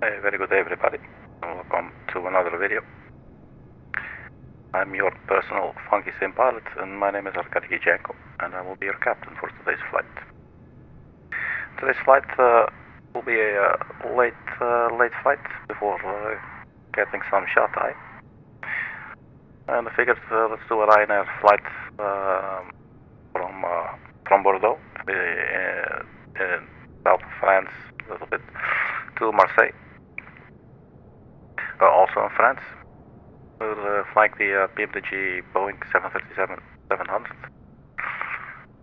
Hey, very good day everybody, and welcome to another video. I'm your personal funky sim pilot, and my name is Arkady Gidzenko, and I will be your captain for today's flight. Today's flight will be a late flight before getting some shut eye. And I figured let's do a Ryanair flight from Bordeaux in south of France, a little bit to Marseille. Also in France, we'll fly the PMDG Boeing 737-700.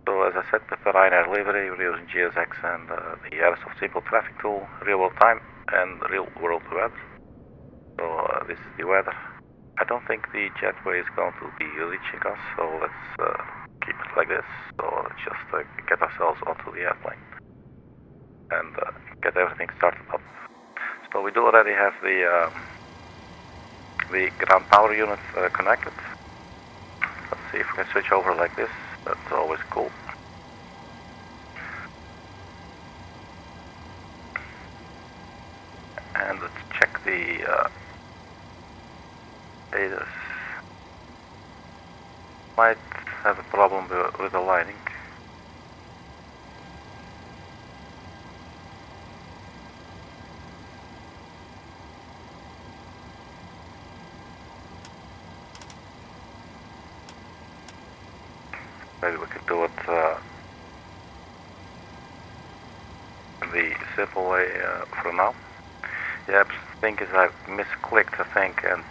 So as I said, with the Ryanair livery, we're using GSX and the Airsoft Simple Traffic Tool, real world time and real world weather. So this is the weather. I don't think the jetway is going to be reaching us, so let's keep it like this. So let's just get ourselves onto the airplane and get everything started up. So we do already have the ground power unit connected. Let's see if we can switch over like this. That's always cool. And let's check the status. Might have a problem with the lighting. Maybe we could do it the simple way for now. Yeah, the thing is I misclicked, I think, and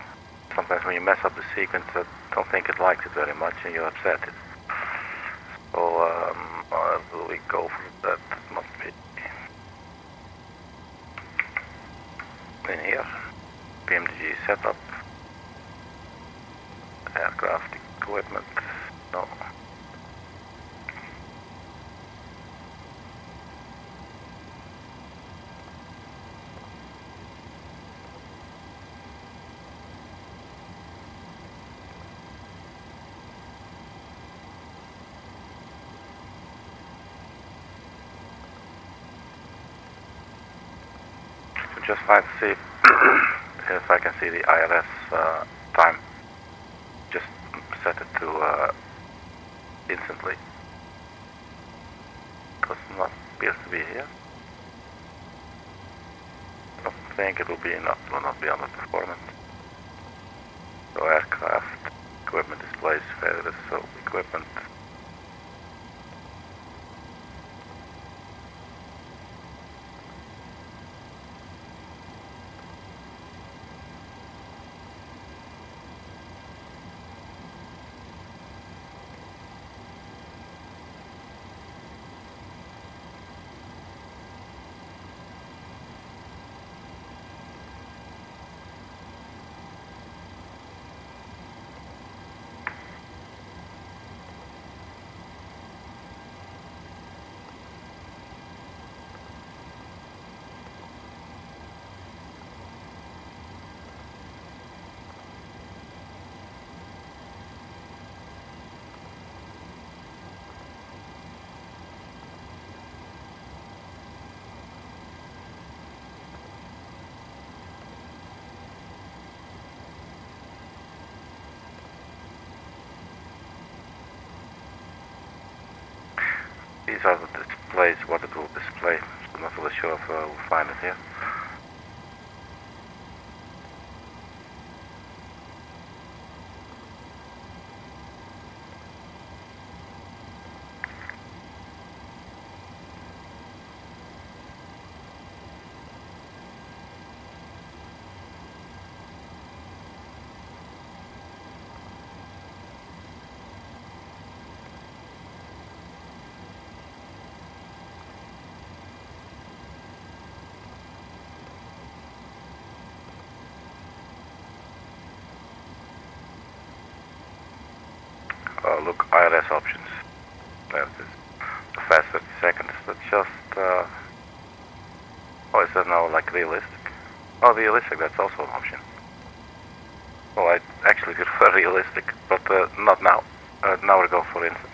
sometimes when you mess up the sequence, I don't think it likes it very much and you upset it. So, will we go for that? It must be in here. PMDG setup. Aircraft equipment. No. Just trying to see if I can see the IRS time. Just set it to instantly. Does not appear to be here. I don't think it will be enough. It will not be under performance. So aircraft, equipment displays, failures, so equipment. These are the displays, what it will display. I'm not really sure if we'll find it here. Look, IRS options. There it is. The fast 30 seconds. Let's just. Oh, is that now like realistic? Oh, realistic, that's also an option. Well, I actually prefer realistic, but not now. Now we'll go for instant.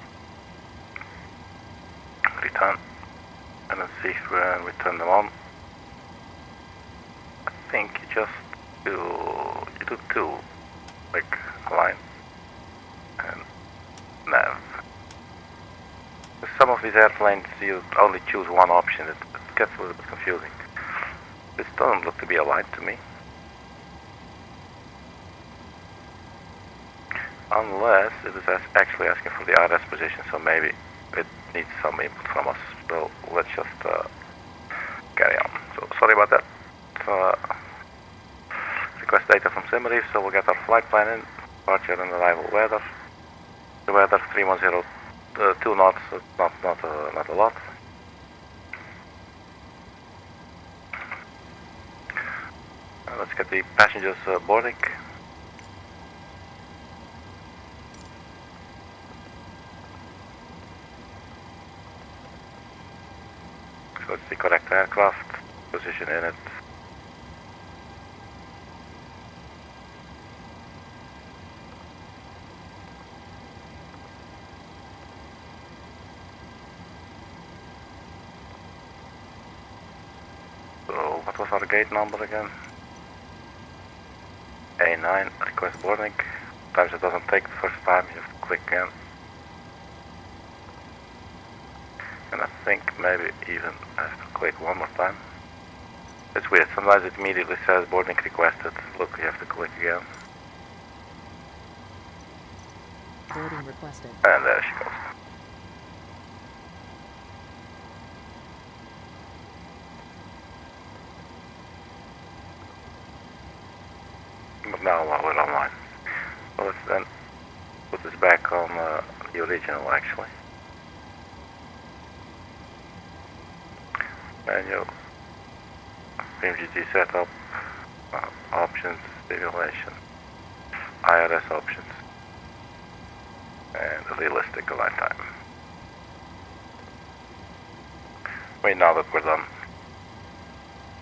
Return. And let's see if we turn them on. Let's think you just do two, like align and nav. With some of these airplanes you only choose one option, it gets a little bit confusing. This doesn't look to be aligned to me. Unless it is actually asking for the IRS position, so maybe it needs some input from us. So let's just carry on. So sorry about that. Request data from Simreef, so we'll get our flight plan in, departure and arrival weather. The weather 310, 2 knots, not a lot. Let's get the passengers boarding. So it's the correct aircraft, position in it. So what was our gate number again? A9, request boarding. Sometimes it doesn't take the first time, you have to click again. And I think maybe even I have to click one more time. It's weird, sometimes it immediately says boarding requested. Look, you have to click again. Boarding requested. And there she goes. But now we're online. So let's then put this back on the original actually. Menu, PMDG setup, options, simulation, IRS options, and realistic align time. Wait, now that we're done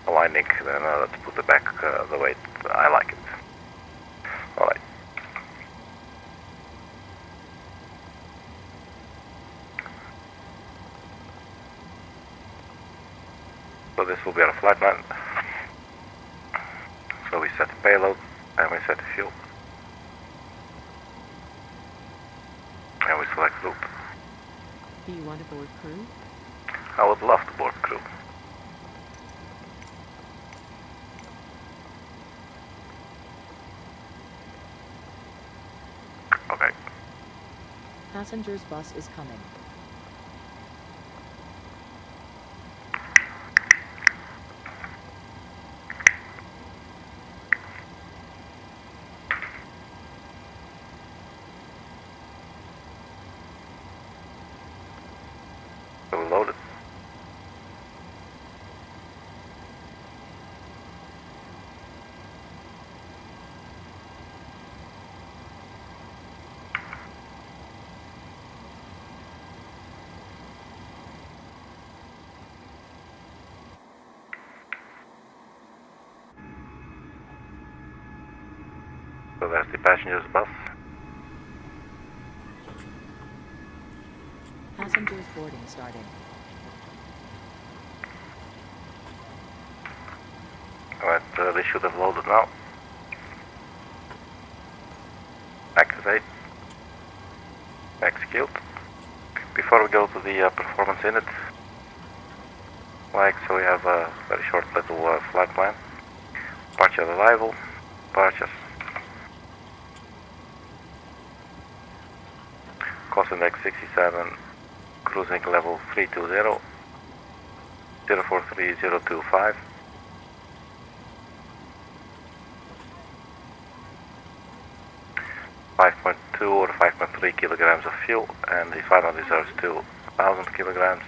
aligning, then let's put it back the way I like it. Alright. So this will be our flight plan. So we set the payload and we set the fuel. And we select route. Do you want to board crew? I would love to board crew. Okay. Passengers bus is coming. So load it. So there's the passengers bus. Passengers boarding starting. Alright, they should have loaded now. Activate. Execute. Before we go to the performance in it, like so we have a very short little flight plan. Departure arrival, departures. Cost index 67, cruising level 320, 043025. .2 or 5.3 kilograms of fuel, and the final reserves 2,000 kilograms.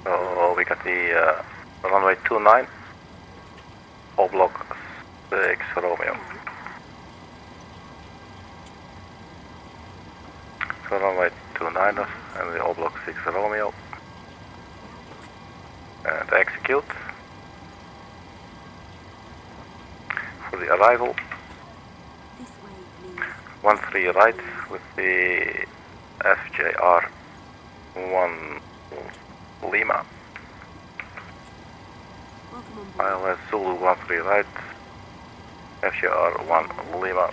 So we got the runway 29, OBLOC 6 Romeo. So runway 29 and the OBLOC 6 Romeo. And execute. For the arrival, 13 right with the FJR 1 Lima. ILS Zulu 13 right, FGR 1 Lima.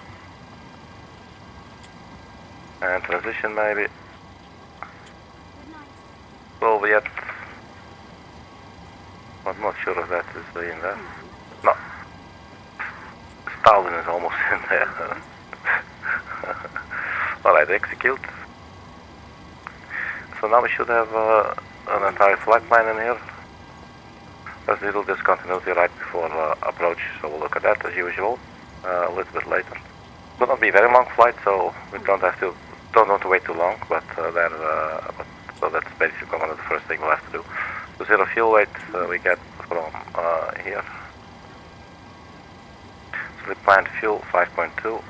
And transition maybe. Soviet. I'm not sure if that is in there. No. Stalin is almost in there. Alright, execute. So now we should have an entire flight line in here. There's a little discontinuity right before approach, so we'll look at that as usual a little bit later. Will not be a very long flight, so we don't have to wait too long, but so that's basically one of the first things we'll have to do. So zero fuel weight we get from here. So we planned fuel 5.2,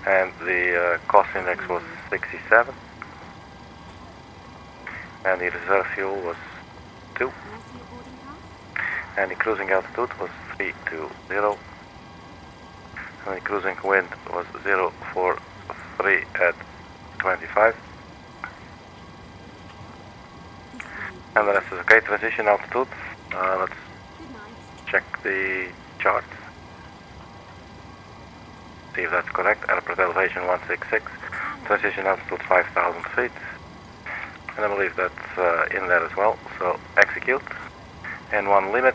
and the cost index was 67, and the reserve fuel was 2, and the cruising altitude was 320, and the cruising wind was 043 at 25, and the rest is okay. Transition altitude, let's check the chart, see if that's correct. Airport elevation 166, transition altitude 5,000 feet, and I believe that's in there as well, so execute, and one limit.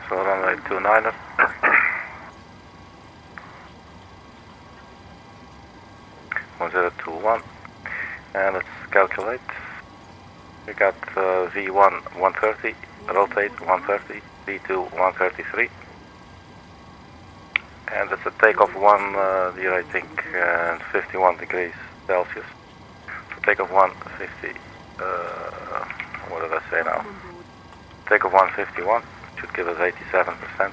So runway 29er. 1021, and let's calculate. We got V1 130, rotate 130, V2 133, and it's a takeoff 1 I think 51 degrees Celsius. So takeoff 150. What did I say now? Takeoff 151 should give us 87%.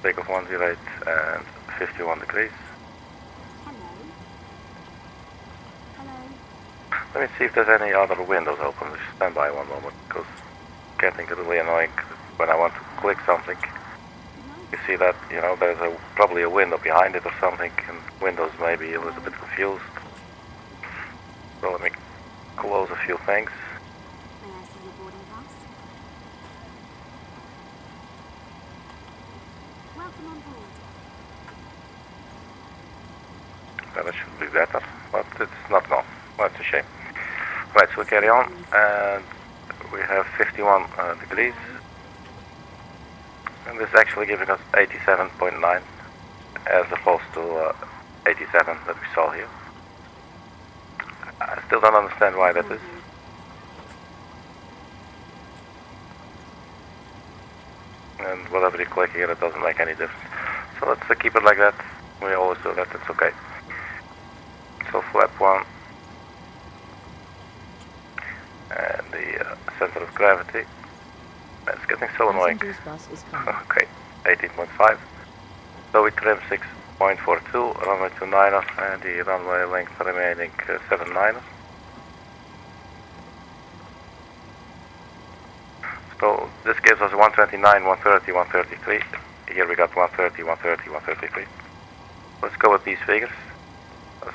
Takeoff 108 and 51 degrees. Let me see if there's any other windows open. Just stand by one moment, because it's getting really annoying when I want to click something. You see that, you know, there's probably a window behind it or something, and Windows maybe was a bit confused. So let me close a few things. That should be better, but it's not now. That's a shame. Right, so we carry on, and we have 51 degrees, and this is actually giving us 87.9 as opposed to 87 that we saw here. I still don't understand why that is. And whatever you click here, it doesn't make any difference. So let's keep it like that. We always do that, it's okay. So flap 1. And the center of gravity. It's getting so annoying. Okay, 18.5. So we trim 6.42, runway 29er, and the runway length remaining 79er. So this gives us 129, 130, 133. Here we got 130, 130, 133. Let's go with these figures.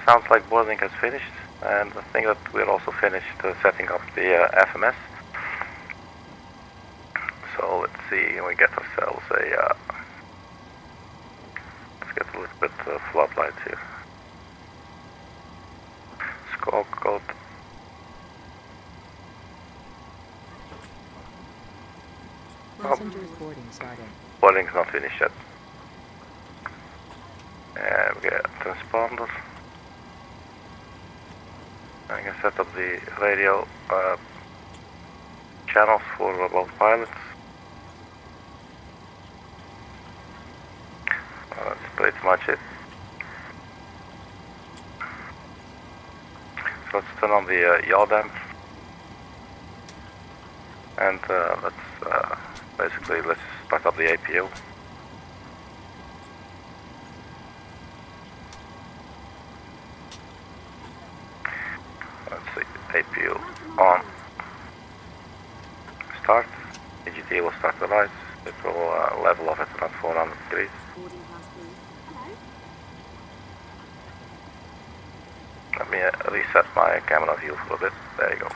Sounds like boarding has finished, and I think that we're also finished setting up the FMS. So let's see, we get ourselves a let's get a little bit of floodlights here. Score code. Passengers boarding starting. Boarding's not finished yet. And we get a transponder. I can set up the radio channels for both pilots. That's pretty much it. So let's turn on the yaw damp, and let's start up the APU. Let's see, APU on. Start. EGT will start the rise. It will level off at around 400 degrees. Let me reset my camera view for a bit. There you go.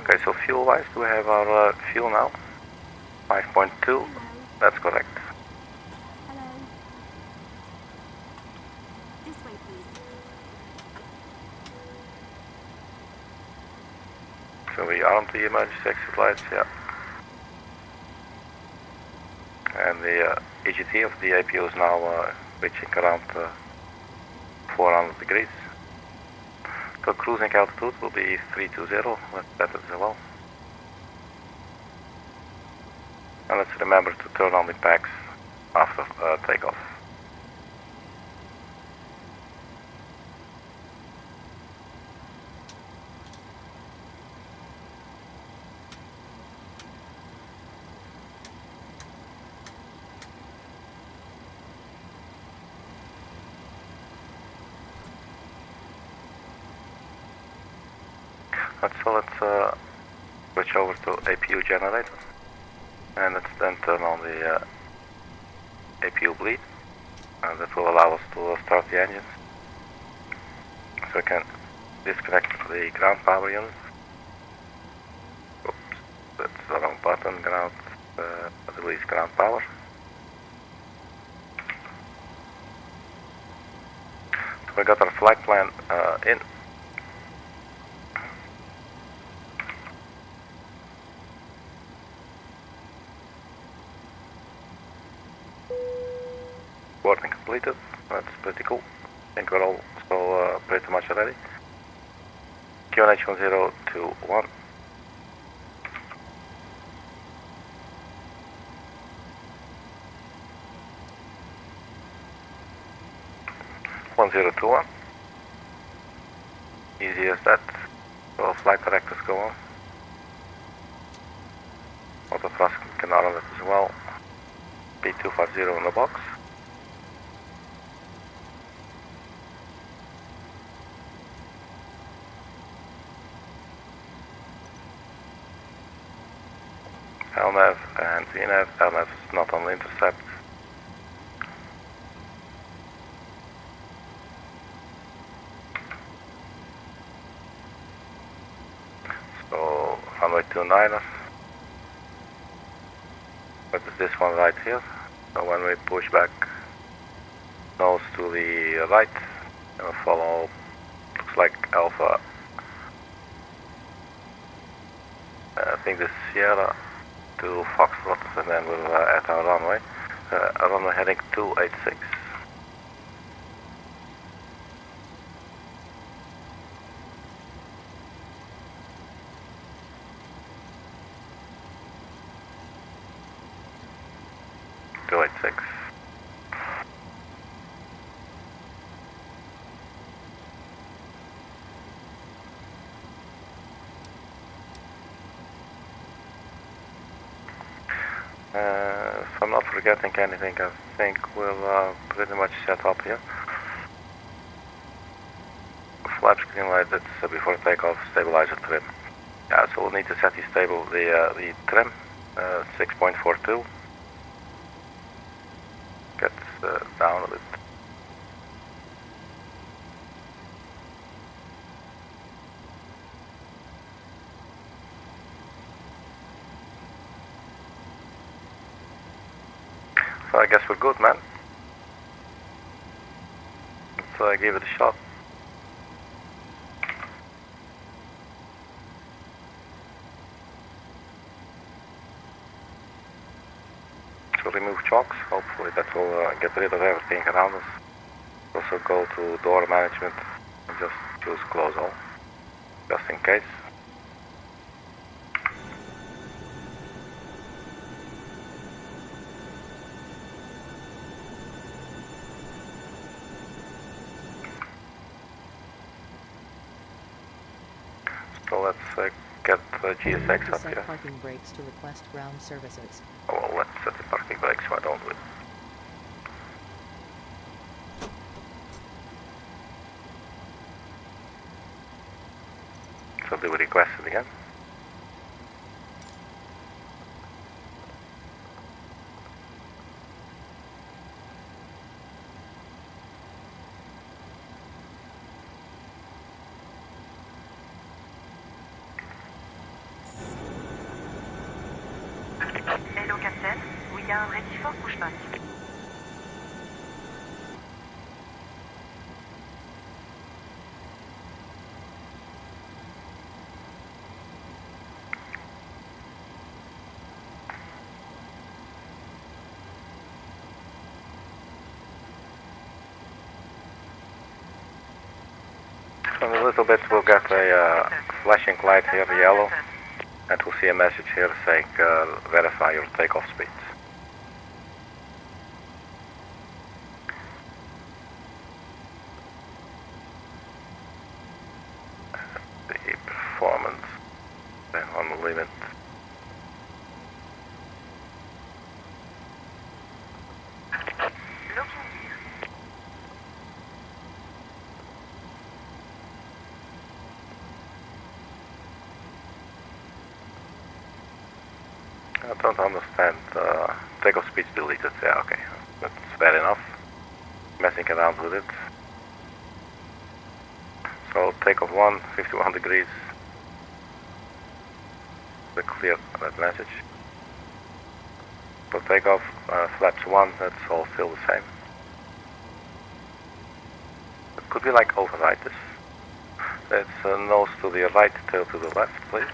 Okay, so fuel-wise, do we have our fuel now? 5.2. That's correct. Hello. This way, please. So we are on the emergency exit lights, yeah. And the EGT of the APU is now reaching around 400 degrees. So cruising altitude will be 320, let's set it as well. And let's remember to turn on the packs after takeoff. So let's switch over to APU generator, and let's then turn on the APU bleed, and that will allow us to start the engines. So we can disconnect the ground power unit. Oops, that's the wrong button. Ground, release ground power. So we got our flight plan in. Boarding completed. That's pretty cool. I think we're all still pretty much ready. QNH 1021. Easy as that. So flight directors go on. Auto thrust can on it as well. P250 in the box. LNAV and VNAV. LNAV is not on the intercept. So runway 29er. What is this one right here? So when we push back nose to the right, and follow, looks like Alpha. I think this is Sierra to Foxtrot, and then we're at our runway. Runway heading 286. If I'm not forgetting anything, I think we're pretty much set up here. Flaps green light, that's before takeoff, stabilizer trim. Yeah, so we'll need to set the trim, 6.42. Get down a bit. So I guess we're good, man. Let's give it a shot. So remove chocks. Hopefully that will get rid of everything around us. Also go to door management and just choose close all, just in case. So let's get GSX up set here. parking brakes to request ground services. Oh, well, let's set the parking brakes, why don't we? So do we request it again? y a un ready for pushback. In a little bit we'll get a flashing light here, yellow, and we'll see a message here saying verify your takeoff speeds. The performance on the limit. Looking gear. I don't understand. Takeoff speed deleted. Yeah, okay. That's fair enough. Messing around with it. So takeoff 1, 51 degrees. We clear that message. For takeoff, flaps 1, that's all still the same. Could we like override this? It's nose to the right, tail to the left, please.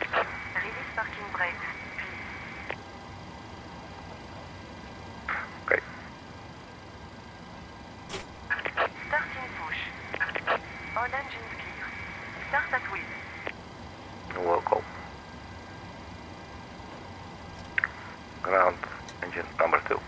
Release parking brakes. Okay. Starting push. All engines clear. Start at wheel. We'll go. Ground engine number 2.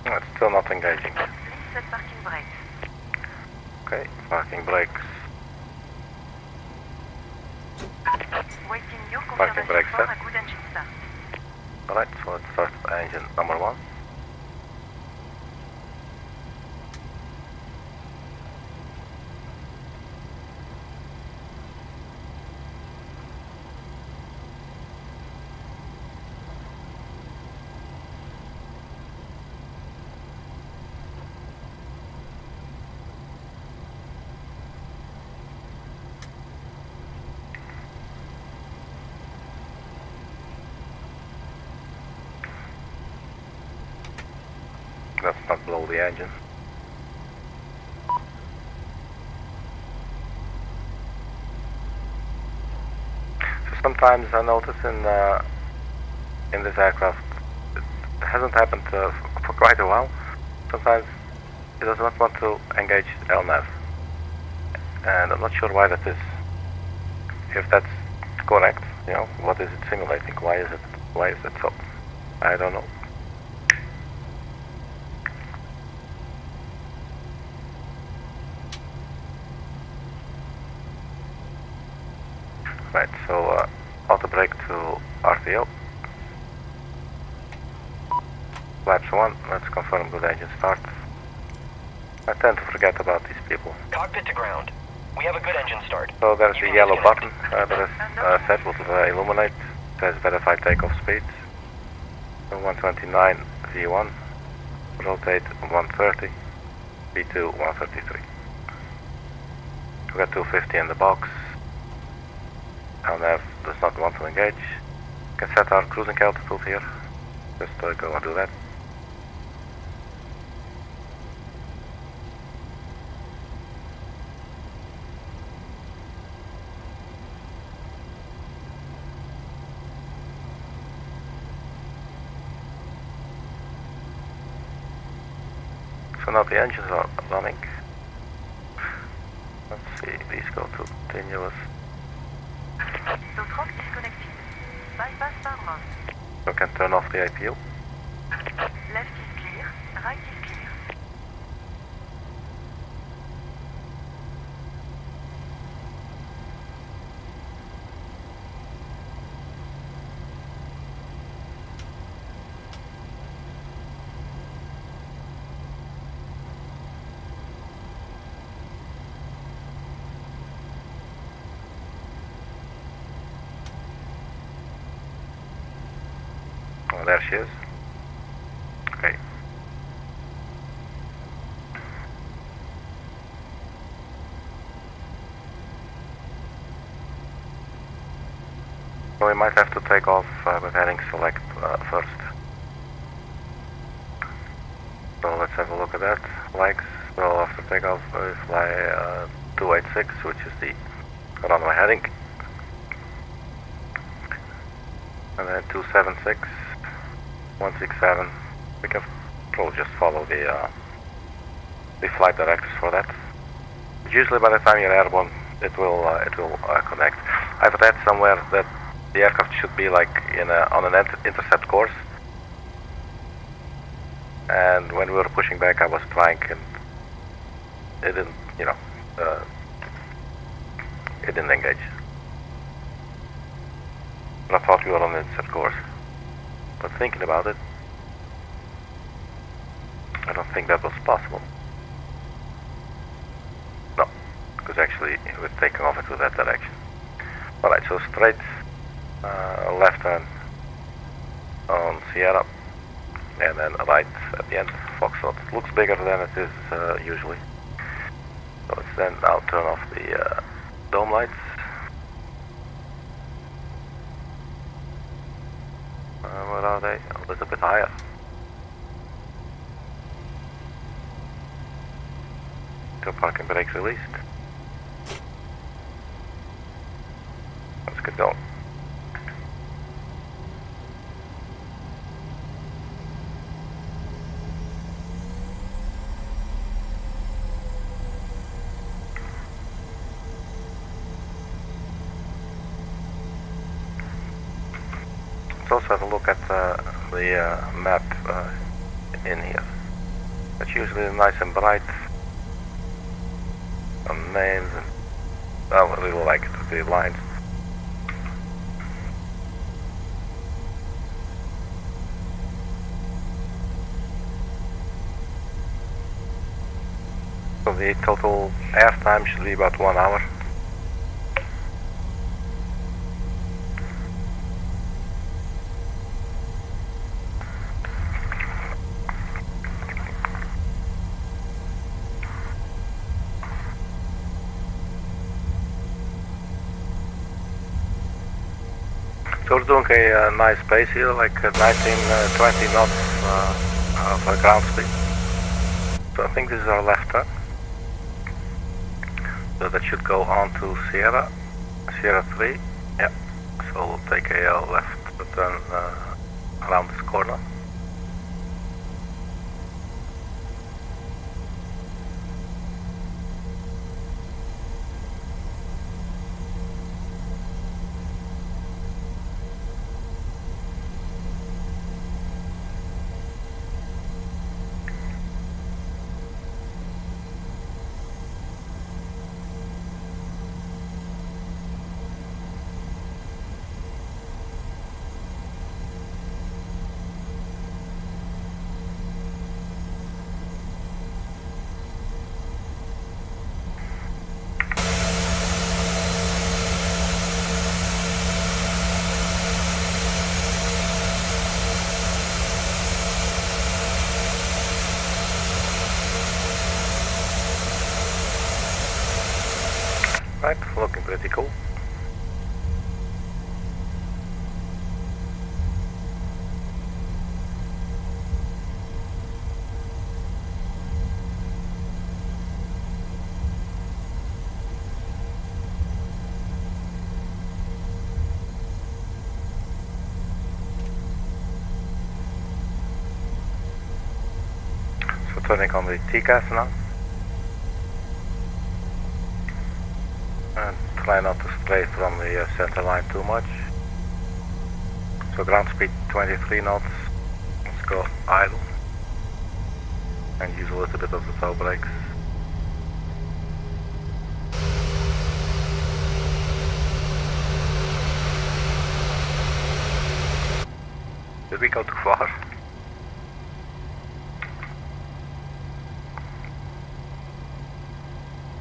It's still not engaging. Please set parking brakes. Okay, parking brakes. Waiting your Parking confirmation brakes for set. a good engine start. Alright, so let's start engine number 1. Let's not blow the engine. So sometimes I notice in this aircraft, it hasn't happened for quite a while. Sometimes it does not want to engage LNAV, and I'm not sure why that is. If that's correct, you know, what is it simulating? Why is it so? I don't know. Right, so auto brake to RTO. Flaps 1, let's confirm good engine start. I tend to forget about these people. Cockpit to ground. We have a good engine start. So there's You the can yellow disconnect. button that is set with illuminate. It says verify takeoff speeds. 129 V1, rotate 130, V2 133. We got 250 in the box. LNAV does not want to engage. We can set our cruising altitude here. Just go and do that. So now the engines are running. Let's see, these go to continuous. So truck disconnected. Bypass Barmouth. So can turn off the IPU. Left is clear. Right is clear. Oh, there she is. Okay. So we might have to take off with heading select first. So let's have a look at that. Legs. So after takeoff we fly 286, which is the runway heading. And then 276, 167. We can probably just follow the flight directives for that. Usually by the time you're airborne, it will connect. I've read somewhere that the aircraft should be like on an intercept course. And when we were pushing back, I was trying, and it didn't, it didn't engage. But I thought we were on an intercept course. But thinking about it, I don't think that was possible. No, because actually we're taking off into that direction. Alright, so straight left turn on Sierra, and then right at the end, Foxtrot. It looks bigger than it is usually. So let's then now turn off the dome lights. Where are they? A little bit higher. Two parking brakes released. Let's get going. Let's also have a look at the map in here. It's usually nice and bright on names, and I really like it with the lines. So the total airtime should be about 1 hour. So we're doing a nice pace here, like 19, 20 knots of ground speed. So I think this is our left turn. So that should go on to Sierra 3. Yeah. So we'll take a left turn around this corner. Right, looking pretty cool. So turning on the TCAS now. And try not to stray from the center line too much. So ground speed 23 knots. Let's go idle. And use a little bit of the toe brakes. Did we go too far?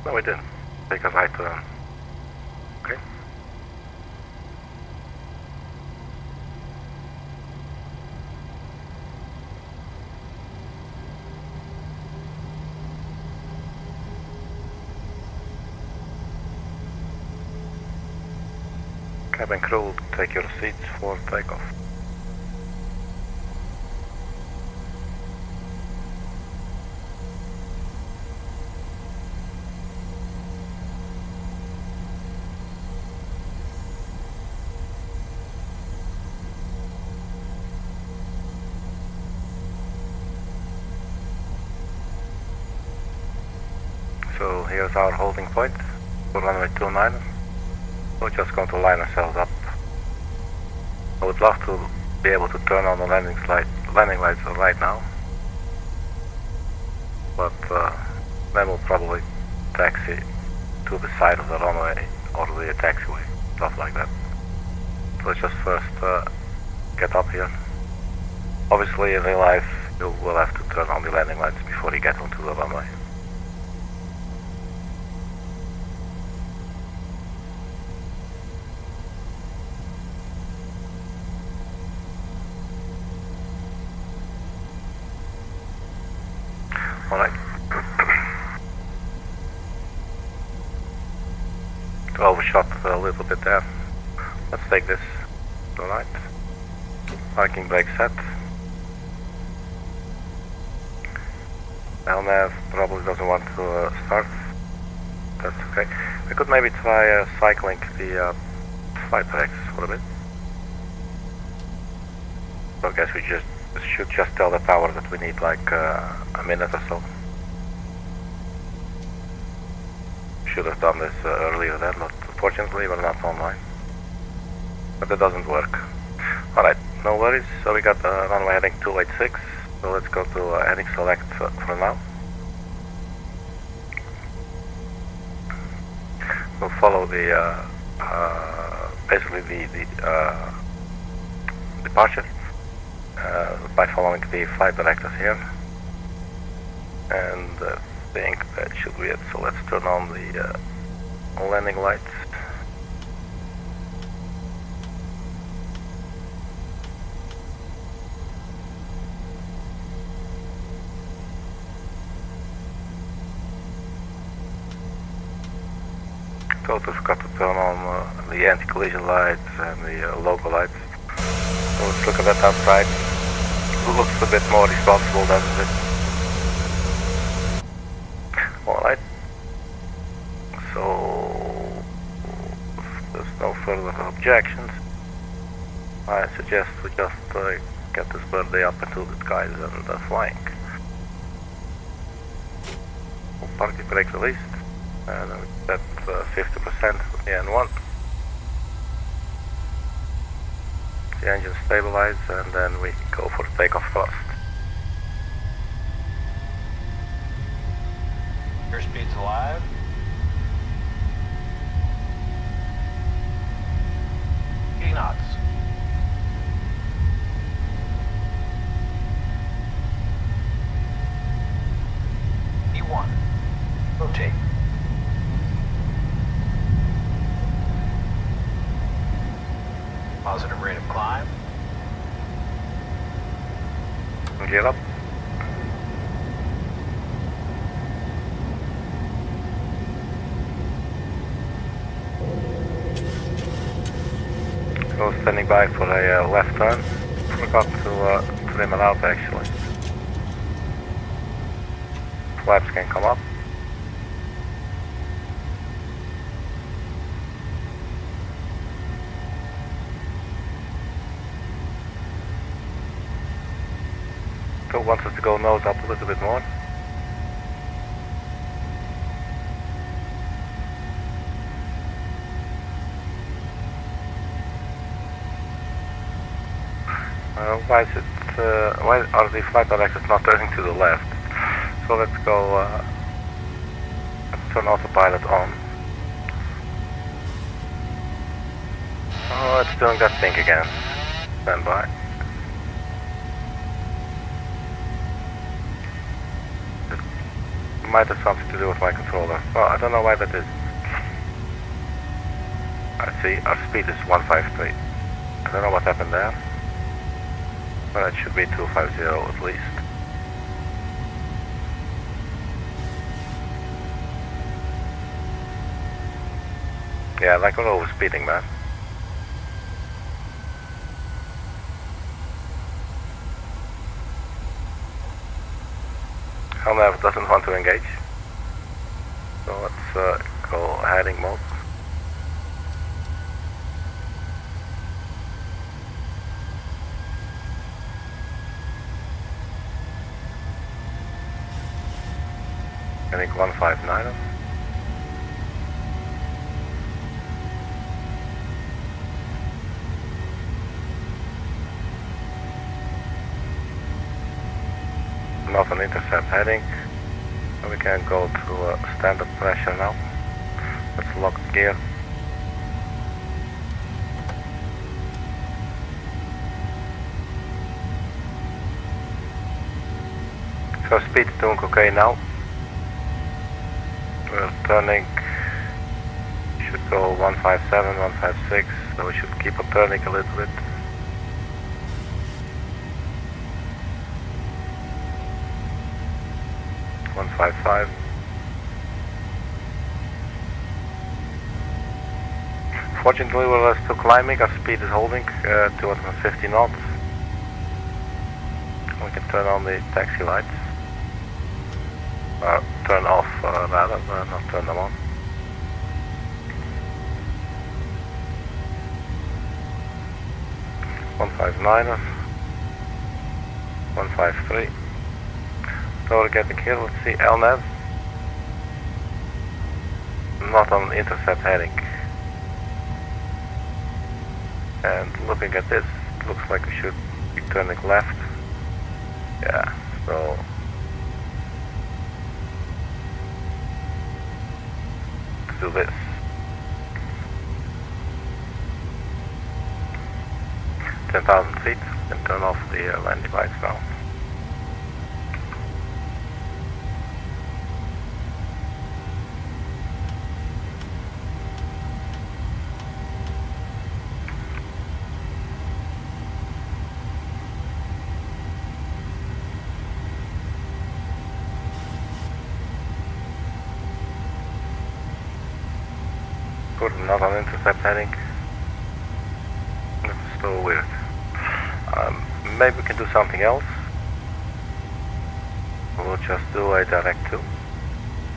No, we didn't. Take a right turn. Okay. Cabin crew, take your seats for takeoff. So here's our holding point for runway 29. We're just going to line ourselves up. I would love to be able to turn on the landing lights right now, but then we'll probably taxi to the side of the runway or the taxiway, stuff like that. So let's just first get up here. Obviously in real life you will have to turn on the landing lights before you get onto the runway. Alright. Overshot a little bit there. Let's take this. Alright. Parking brake set. LNAV probably doesn't want to start. That's okay. We could maybe try cycling the flight brakes for a bit. So I guess we should just tell the tower that we need like a minute or so. Should have done this earlier then, but unfortunately we're not online. But it doesn't work. Alright, no worries. So we got runway heading 286. So let's go to heading select for now. We'll follow the basically the departure by following the flight directors here, and I think that should be it. So let's turn on the landing lights. Totally forgot to turn on the anti-collision lights and the logo lights. So let's look at that outside. It looks a bit more responsible, doesn't it? Alright. So if there's no further objections, I suggest we just get this birthday up into the skies and flying. Parking brake released. And that's 50% with the N1. The engine stabilized, and then we go for takeoff thrust. Airspeed's alive. Knots. E1. Rotate. Positive rate of climb. Gear up. So standing by for a left turn. Forgot to trim it out actually. Flaps can come up. Wants us to go nose up a little bit more. Why is it? Why are the flight directors not turning to the left? So let's go. Let's turn autopilot on. Oh, it's doing that thing again. Stand by. It might have something to do with my controller. Well, I don't know why that is. I see, our speed is 153. I don't know what happened there. But it should be 250 at least. Yeah, like we're over speeding, man. LNAV doesn't want to engage. So let's go heading mode. Heading 159. Not an intercept heading. So we can go to standard pressure now. Let's lock the gear. So speed's doing okay now. We're turning, should go 157, 156, so we should keep on turning a little bit. .55. Fortunately, we're still climbing. Our speed is holding 250 knots. We can turn on the taxi lights. Turn off rather, not turn them on. .159, 153. So we're getting here, let's see, LNAV. Not on intercept heading. And looking at this, it looks like we should be turning left. Yeah, so let's do this. 10,000 feet, and turn off the landing lights now. Not on intercept heading. That's so weird. Maybe we can do something else. We'll just do a direct to.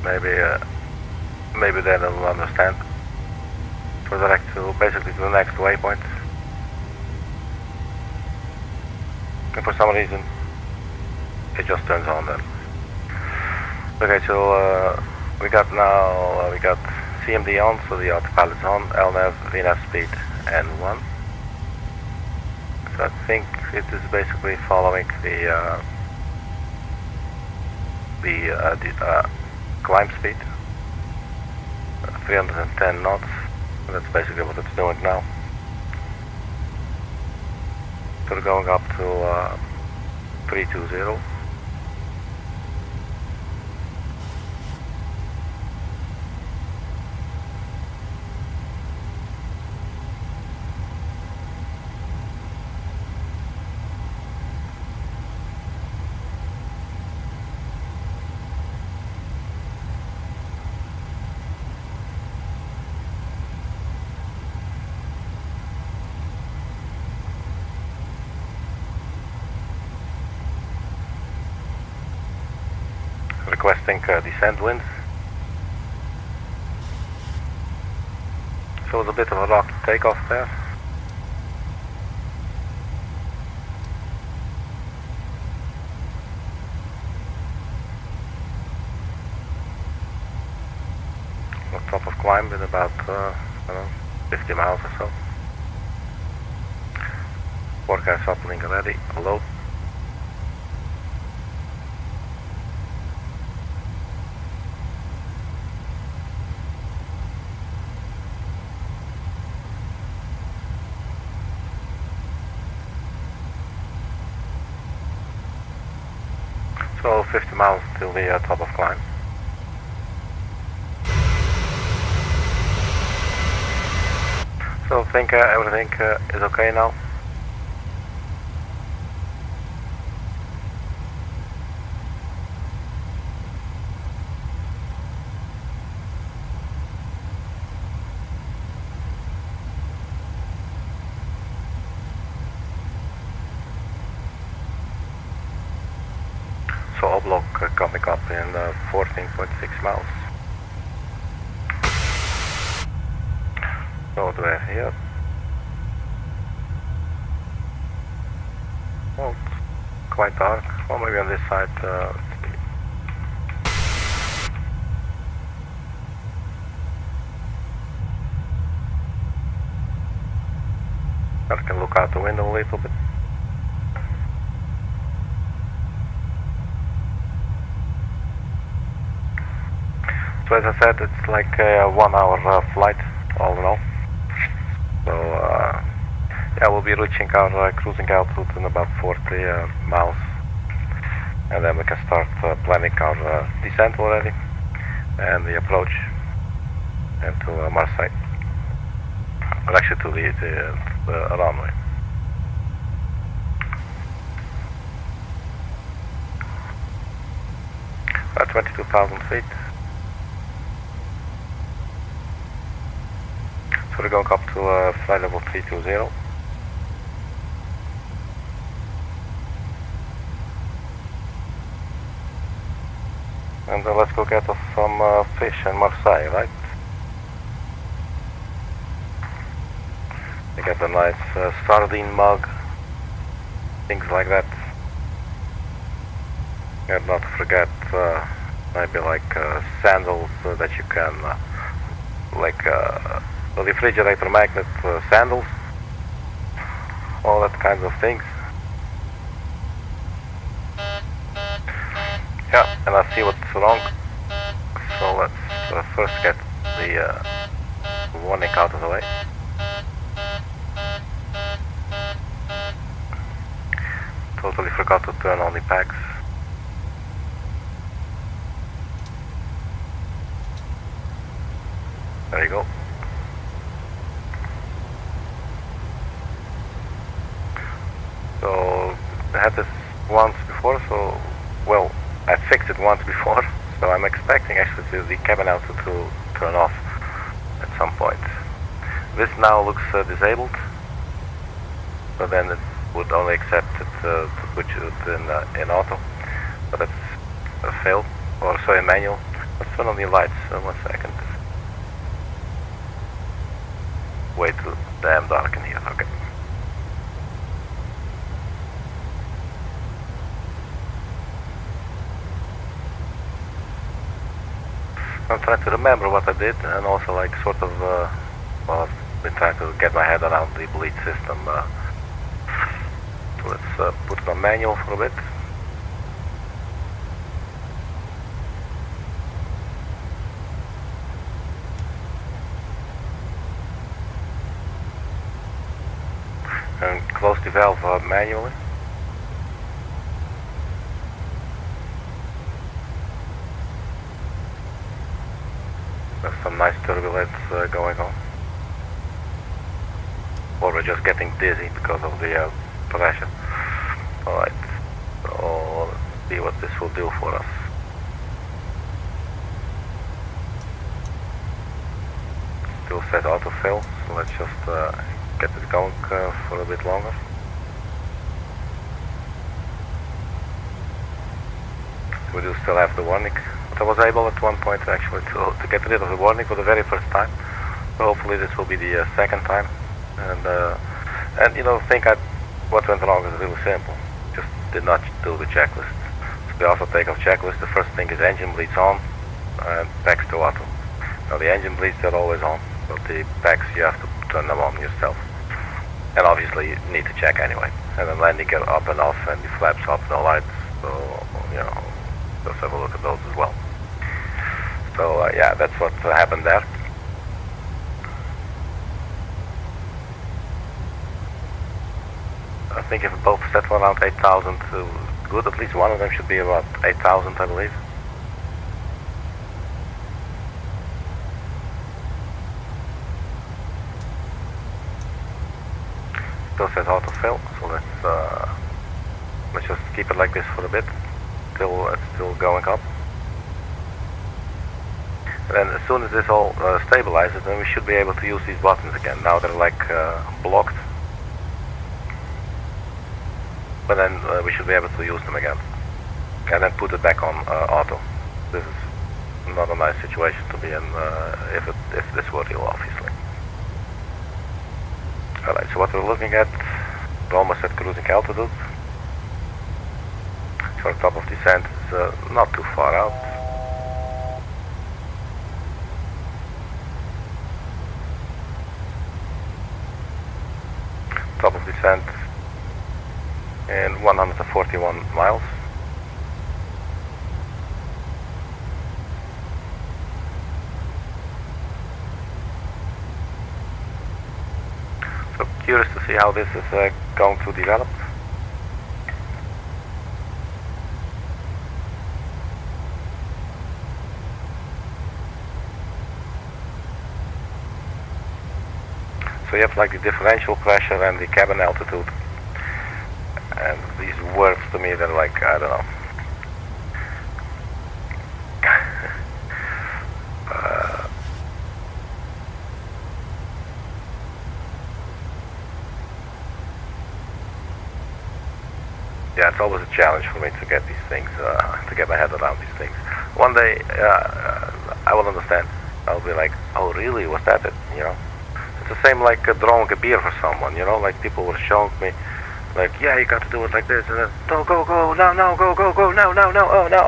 Maybe then they'll understand. So direct to basically to the next waypoint. And for some reason, it just turns on then. Okay, so we got CMD on, so the autopilot's on, LNAV, VNAV speed, N1. So I think it is basically following the climb speed, 310 knots. That's basically what it's doing now. So we're going up to 320. Requesting descent winds. So it's a bit of a rocky takeoff there. On top of climb with about I don't know, 50 miles or so. Forecast uplink ready, load. So 50 miles till the top of climb. So think everything is okay now? So OBLOC coming up in 14.6 miles. So what do we have here? Well, it's quite dark. Well, maybe on this side. Let's see. I can look out the window a little bit. So as I said, it's like a 1 hour flight all in all. So yeah, we'll be reaching our cruising altitude in about 40 miles, and then we can start planning our descent already and the approach into Marseille, or actually to the runway. About 22,000 feet. So we're going up to flight level 320. And let's go get us some fish in Marseille, right? We get a nice sardine mug, things like that. And not to forget maybe like sandals that you can, like the refrigerator magnet sandals, all that kinds of things. Yeah, and I see what's wrong. So let's first get the warning out of the way. Totally forgot to turn on the packs. There you go. So I had this once before, so well, I fixed it once before, so I'm expecting actually the cabin altitude to turn off at some point. This now looks disabled, so then it would only accept it to put it in auto, but that's a failed, or sorry, manual. Let's turn on the lights 1 second. Way too damn dark in here, okay. I'm trying to remember what I did, and also like sort of, well, I've been trying to get my head around the bleed system. So let's put it on manual for a bit. And close the valve manually. There's some nice turbulence going on. Or we're just getting dizzy because of the pressure. Alright, so let's see what this will do for us. Still set autofill, so let's just get it going for a bit longer. We do still have the warning. But I was able at one point actually to get rid of the warning for the very first time. So hopefully this will be the second time. And you know, what went wrong is really simple. Just did not do the checklist. So the auto takeoff checklist, the first thing is engine bleeds on and packs to auto. Now the engine bleeds are always on, but the packs you have to turn them on yourself. And obviously you need to check anyway. And then landing gear up and off, and the flaps up, no lights. So, you know, just have a look at those as well. So yeah, that's what happened there. I think if both settle around 8,000, good, at least one of them should be about 8,000, I believe. Still says autofill, so let's just keep it like this for a bit, till it's still going up. And then as soon as this all stabilizes, then we should be able to use these buttons again. Now they're like blocked, but then we should be able to use them again. And then put it back on auto. This is not a nice situation to be in if this were real, obviously. Alright, so what we're looking at, we're almost at cruising altitude. So top of descent is not too far out. Top of descent in 141 miles. So curious to see how this is going to develop. So you have like the differential pressure and the cabin altitude. And these words to me, they're like, I don't know. Yeah, it's always a challenge for me to get these things, to get my head around these things. One day, I will understand. I'll be like, oh really, was that it, you know? It's the same like drawing a beer for someone, you know, like people were showing me, like, yeah, you got to do it like this, and then, no, go, no, no, go, no, oh, no,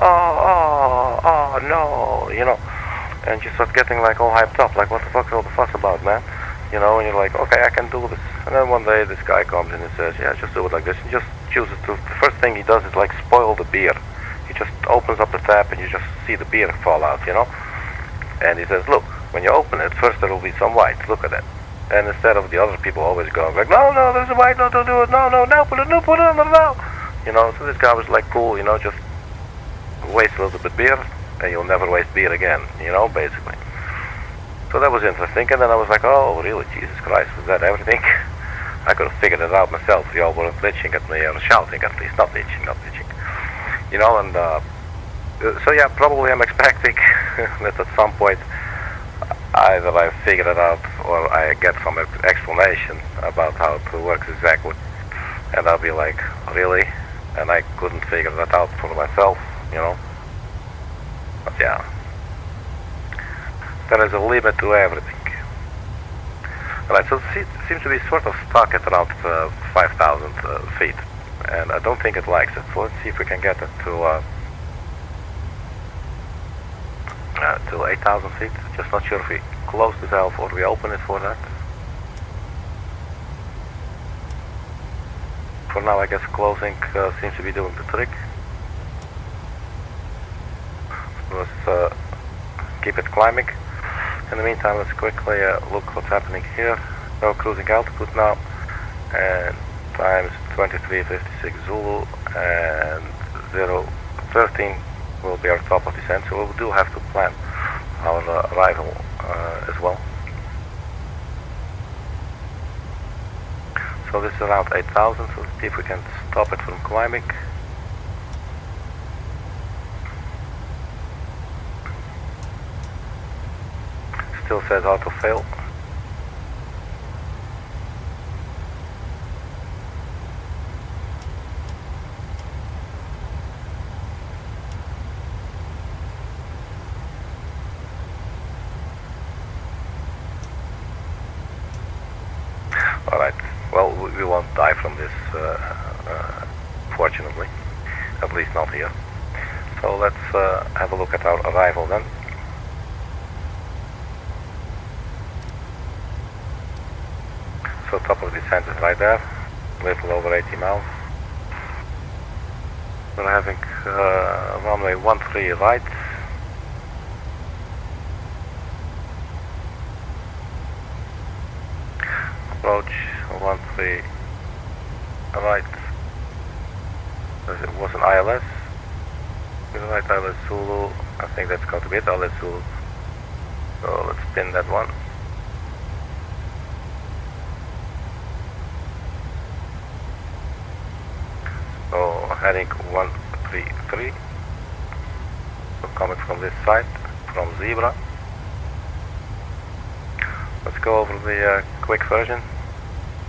oh, no, you know, and you start getting like all hyped up, like, what the fuck's all the fuss about, man, you know, and you're like, okay, I can do this, and then one day this guy comes in and says, yeah, just do it like this, and just chooses to, the first thing he does is like spoil the beer. He just opens up the tap and you just see the beer fall out, you know, and he says, look, when you open it, first there will be some white, look at that. And instead of the other people always going like, no, there's a white, no, don't do it, no, put it on, no. You know, so this guy was like, cool, you know, just waste a little bit beer, and you'll never waste beer again, you know, basically. So that was interesting, and then I was like, oh, really, Jesus Christ, was that everything? I could have figured it out myself. You all weren't bitching at me, or shouting at least, not bitching. You know, and so yeah, probably I'm expecting that at some point, either I figure it out or I get some explanation about how it works exactly, and I'll be like, really? And I couldn't figure that out for myself, you know? But yeah, there is a limit to everything. Alright, so it seems to be sort of stuck at around 5,000 feet, and I don't think it likes it, so let's see if we can get it to 8,000 feet. Just not sure if we close the valve or we open it for that. For now, I guess closing seems to be doing the trick. So let's keep it climbing. In the meantime, let's quickly look what's happening here. No cruising altitude now, and times 23:56 Zulu, and 013 will be our top of descent, so we do have to plan our arrival as well. So this is around 8,000, so let's see if we can stop it from climbing. Still says auto fail. Alright, well, we won't die from this, fortunately, at least not here. So let's have a look at our arrival then. So top of descent is right there, a little over 80 miles. We're having runway 13 right. Approach 13 right. It was an ILS. With right ILS Zulu. I think that's going to be it, ILS Zulu. So let's pin that one. So heading 133. So coming from this side, from Zebra. Let's go over the quick version.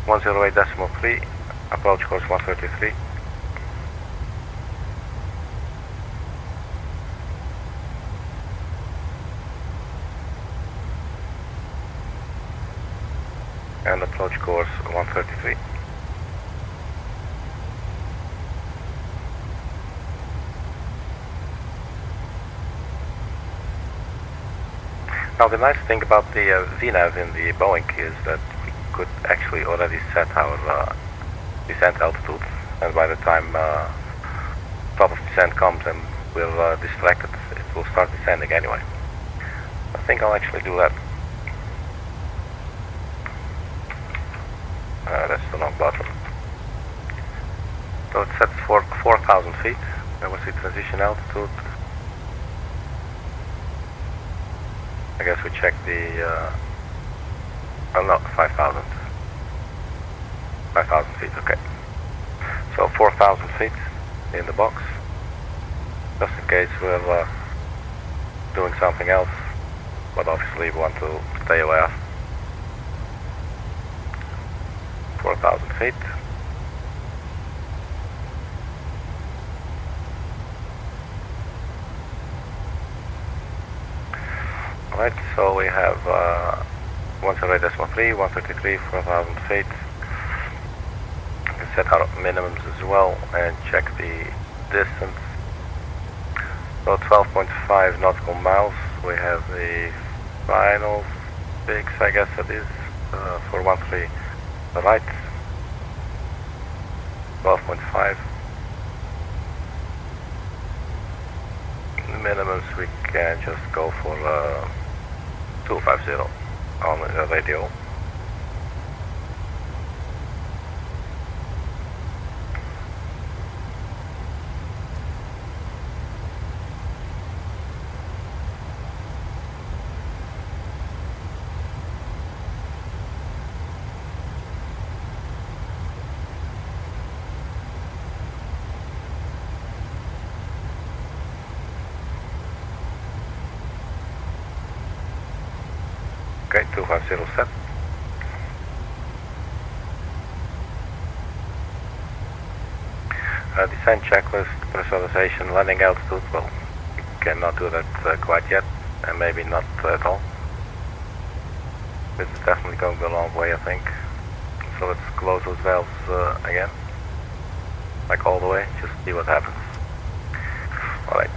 108.3, approach course 133. And approach course 133. Now the nice thing about the VNAV in the Boeing is that we could actually already set our descent altitude, and by the time top of descent comes and we're distracted, it will start descending anyway. I think I'll actually do that. That's the wrong button. So it's set for 4,000 feet. That was the transition altitude. I guess we check the, oh no, 5,000. 5,000 feet, okay. So 4,000 feet in the box. Just in case we're doing something else, but obviously we want to stay aware. 4,000 feet. Alright, so we have 108.3, 133, 4,000 feet. We can set our minimums as well and check the distance. So 12.5 nautical miles. We have the final fix, I guess it is, for 13 right. 12.5. Minimums we can just go for 250 on the radio. Okay, 250 set. Descent checklist, pressurization, landing altitude. Well, we cannot do that quite yet, and maybe not at all. This is definitely going the long way, I think. So let's close those valves again, like all the way, just see what happens. Alright,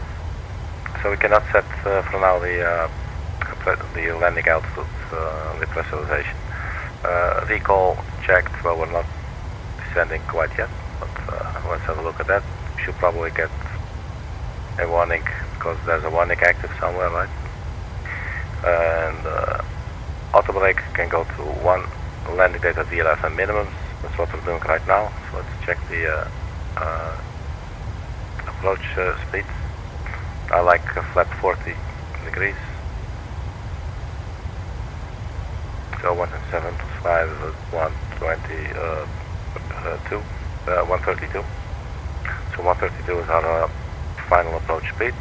so we cannot set for now the landing altitude, the pressurization. Recall checked, well, we're not descending quite yet, but let's have a look at that. We should probably get a warning, because there's a warning active somewhere, right? And auto brake can go to 1 landing data LFML minimums. That's what we're doing right now. So let's check the approach speed. I like flat 40 degrees. So 175 is 132. So 132 is our final approach speed.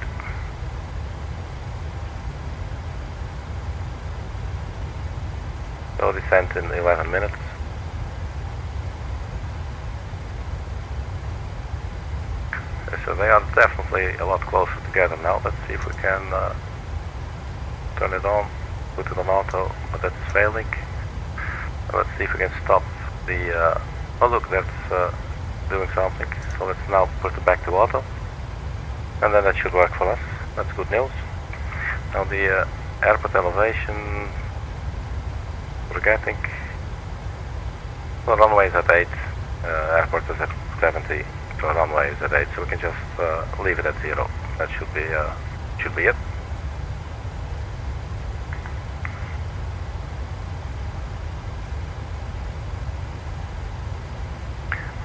So descent in 11 minutes. So they are definitely a lot closer together now. Let's see if we can turn it on, put it on auto, but that's failing. Let's see if we can stop the, oh look, that's doing something. So let's now put it back to auto. And then that should work for us. That's good news. Now the airport elevation we're getting Well, runway is at 8, airport is at 70, so runway is at 8, so we can just leave it at 0. That should be it.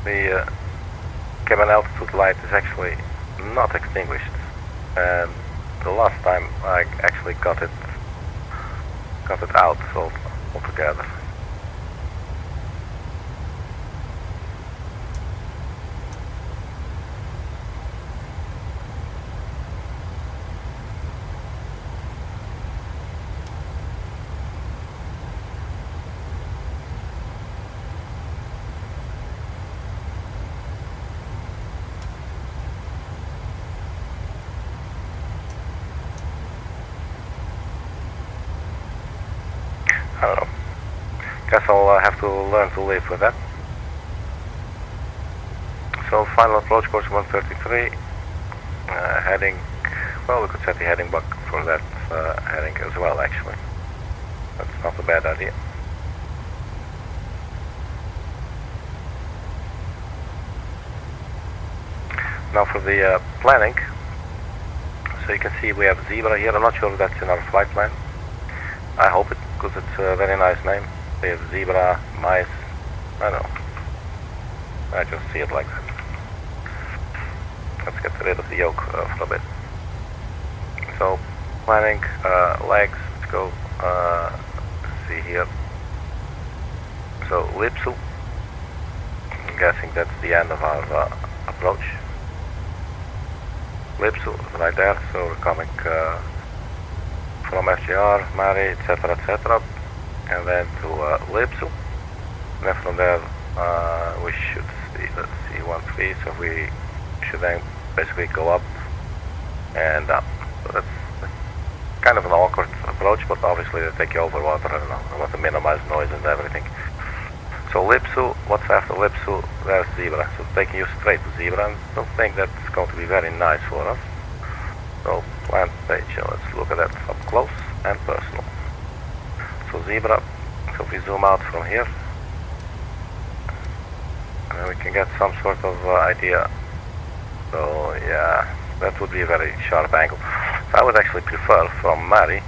The cabin altitude light is actually not extinguished, and the last time I actually got it out altogether. I don't know. Guess I'll have to learn to live with that. So final approach course 133. Heading, well, we could set the heading back for that heading as well, actually. That's not a bad idea. Now for the planning. So you can see we have zebra here. I'm not sure if that's in our flight plan. I hope it, because it's a very nice name. We have zebra, mice, I don't know. I just see it like that. Let's get rid of the yoke for a bit. So, planning, legs, let's go, let's see here. So, Lipsu. I'm guessing that's the end of our approach. Lipsu, right there, so we're coming from FGR, Mari, etc., and then to Lipsu. And then from there, we should see, let's see, 1-3, so we should then basically go up and up. So that's kind of an awkward approach, but obviously they take you over water, I don't know, I want to minimize noise and everything. So Lipsu, what's after Lipsu? There's zebra, so taking you straight to zebra, and I don't think that's going to be very nice for us. So plan page, let's look at that up close and personal. So zebra, so if we zoom out from here, and we can get some sort of idea. So yeah, that would be a very sharp angle. So I would actually prefer from Mari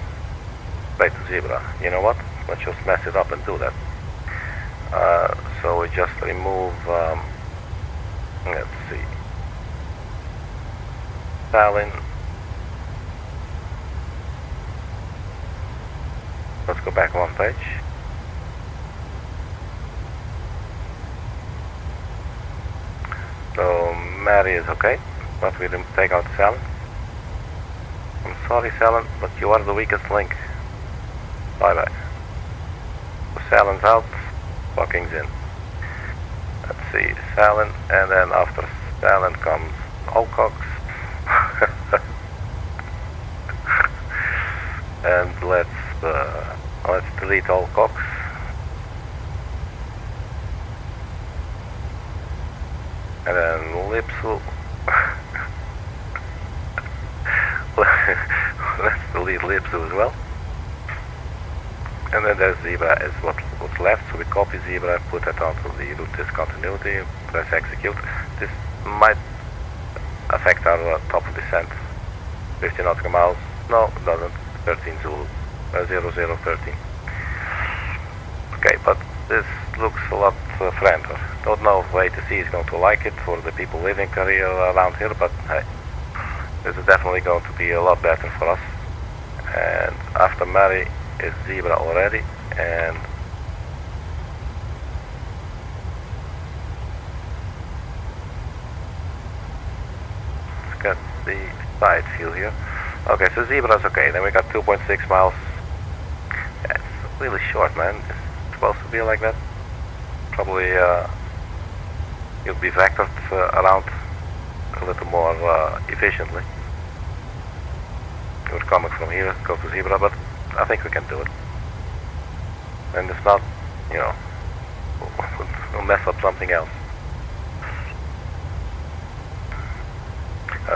straight to zebra. You know what? Let's just mess it up and do that. So we just remove, let's see, Stalin. Let's go back one page. So Mary is okay, but we didn't take out Salen. I'm sorry, Salen, but you are the weakest link. Bye bye. So Salen's out, Bucking's in. Let's see, Salen, and then after Salen comes Alcox. And let's delete all Cox. And then Lipsu. Let's delete Lipsu as well. And then there's zebra is what's left. So we copy zebra, put that onto the route discontinuity, press execute. This might affect our top of descent. 50 nautical miles. No, it doesn't. 13 Zulu. 0013. Okay, but this looks a lot friendlier. Don't know if ATC is going to like it for the people living career around here, but hey, this is definitely going to be a lot better for us. And after Mary is zebra already, and let's get the side view here. Okay, so zebra is okay. Then we got 2.6 miles. Yeah, it's really short, man. It's supposed to be like that. Probably you'll be vectored around a little more efficiently. We're coming from here, go to zebra, but I think we can do it. And it's not, you know, we'll mess up something else.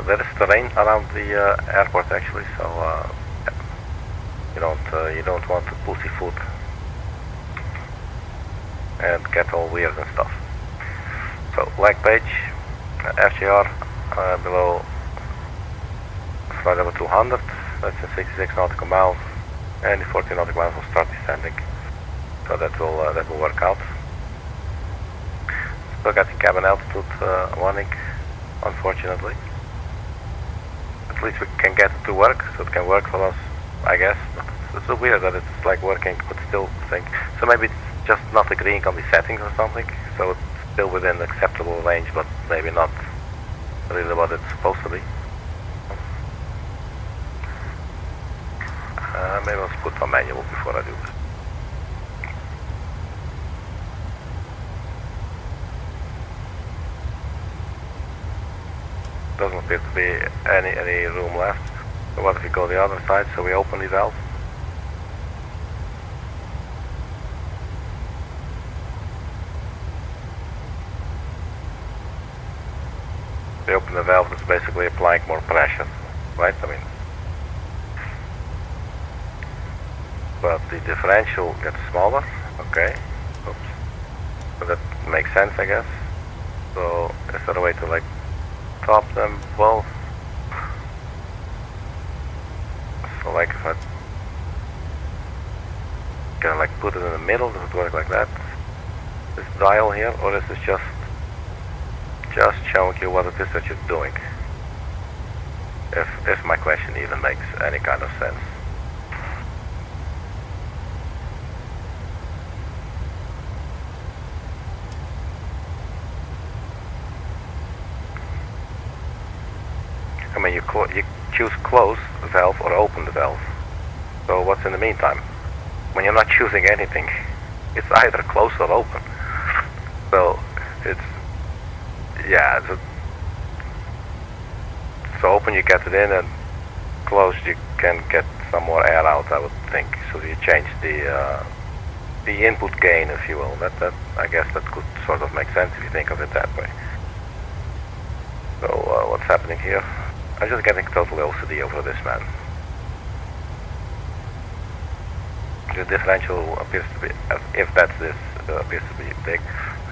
There is terrain around the airport actually, so you don't want to pussyfoot and get all weird and stuff. So black page, FGR below flight level 200, that's in 66 nautical miles, and the 40 nautical miles will start descending. So that will work out. Still getting cabin altitude warning, unfortunately. At least we can get it to work, so it can work for us, I guess. It's so weird that it's like working, but still think. So maybe it's just not agreeing on the settings or something. So it's still within acceptable range, but maybe not really what it's supposed to be. Maybe let's put on manual before I do this. Doesn't appear to be any room left. So what if we go the other side? So we open the valve. We open the valve, it's basically applying more pressure, right? I mean, but the differential gets smaller. Okay. Oops. So that makes sense, I guess. So is there a way to like top them both? So like if I can like put it in the middle, does it work like that? This dial here, or is this just showing you what it is that you're doing? If my question even makes any kind of sense. I mean, you choose close the valve or open the valve. So what's in the meantime? When you're not choosing anything, it's either close or open. So it's, yeah. So open, you get it in, and closed, you can get some more air out, I would think. So you change the input gain, if you will. That I guess that could sort of make sense if you think of it that way. So what's happening here? I'm just getting total OCD over this, man. The differential appears to be, if that's this, appears to be big.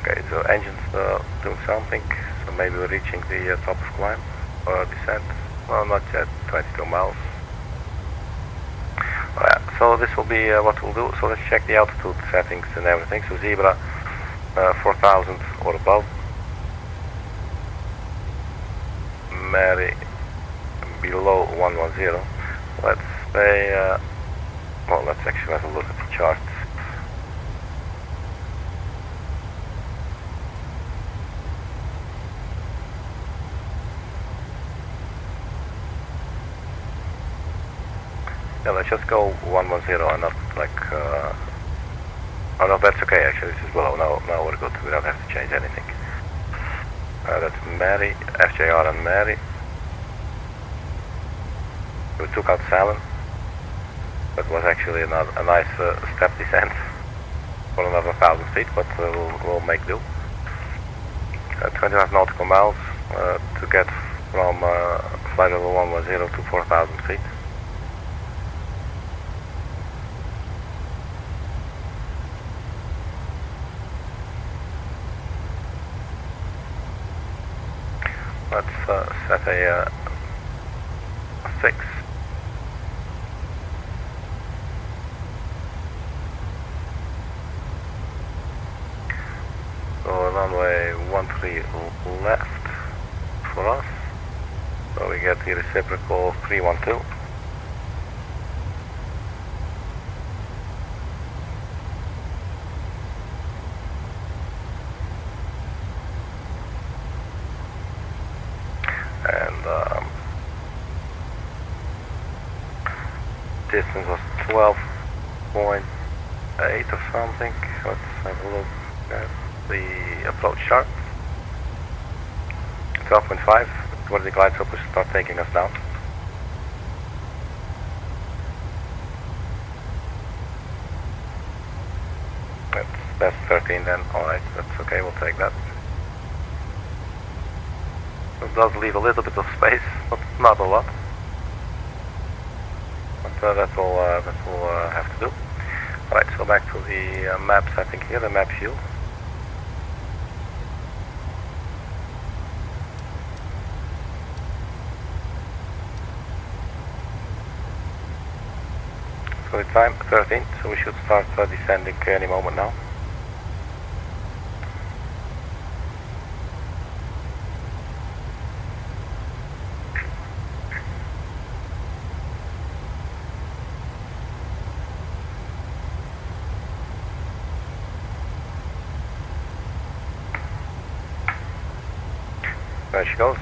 Okay, so engines doing something. So maybe we're reaching the top of climb or descent. Well, not yet. 22 miles. Alright, so this will be what we'll do. So let's check the altitude settings and everything. So Zebra 4,000 or above. Mary below 110. Let's say, well, let's actually have a look at the chart. Yeah, let's just go 110 and not like, oh no, that's okay actually, this is below. Now we're good, we don't have to change anything. That's Mary, FJR and Mary. We took out 7. That was actually a nice step descent for another 1,000 feet, but we'll make do. 25 nautical miles to get from flight level 110 to 4,000 feet. Let's set a 6. So runway 13 left for us. So we get the reciprocal 312. And distance was 12.8 or something. Let's have a look at the approach chart. 12.5. Where the glide slope will start taking us down. That's 13 then. Alright, that's okay, we'll take that. It does leave a little bit of space, but not a lot. But that's all we'll have to do. Alright, so back to the map setting here, the map view. So the time 13, so we should start descending any moment now. There she goes.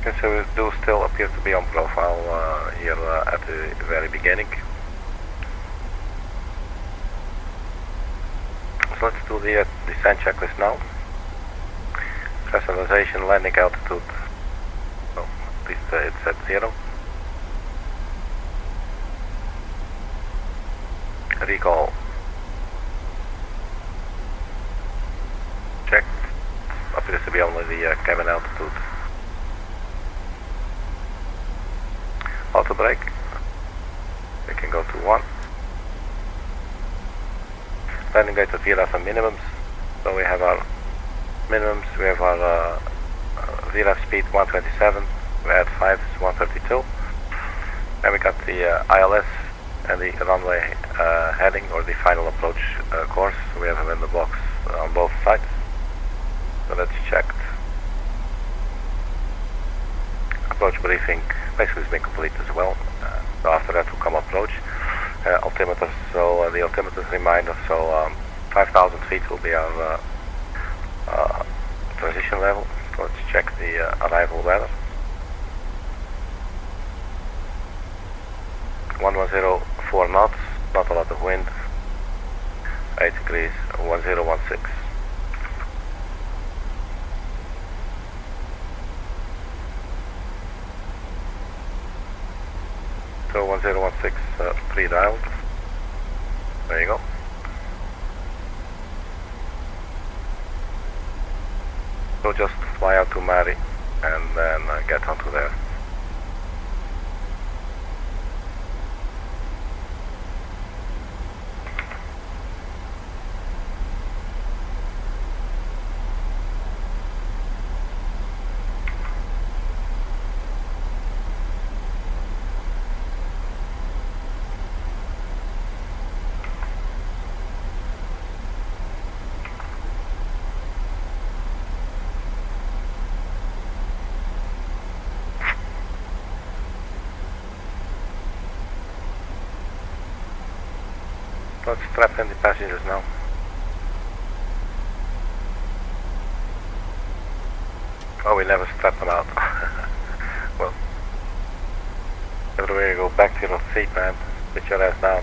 Okay, so we do still appear to be on profile here at the very beginning. So let's do the descent checklist now. Pressurization, landing altitude, so at least it's at 0. Recall. Checked. Appears to be only the cabin altitude. Auto brake. We can go to 1. Landing rate at VRAF and minimums. So we have our minimums, we have our VRAF speed 127, we had 5 is 132. And we got the ILS and the runway heading or the final approach course. We have them in the box on both sides. So that's checked. Approach briefing basically has been complete as well. So after that will come approach. Altimeters, so the altimeters remind us, so 5,000 feet will be our transition level. So let's check the arrival weather. 1104 knots, not a lot of wind. 8 degrees, 1016. So 1016 pre-dialed. There you go. So just fly out to Mari and then get onto there. Let's strap in the passengers now. Oh, we never strapped them out. Well, everywhere you go back to your seat, man. Put your ass down.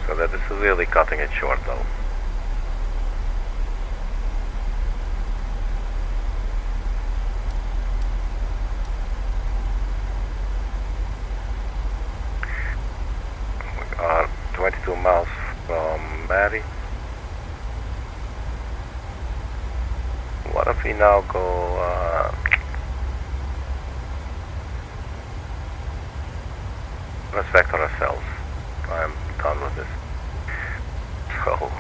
So that is really cutting it short though. We are 22 miles from Mari. What if we now go let's vector ourselves. I'm done with this. So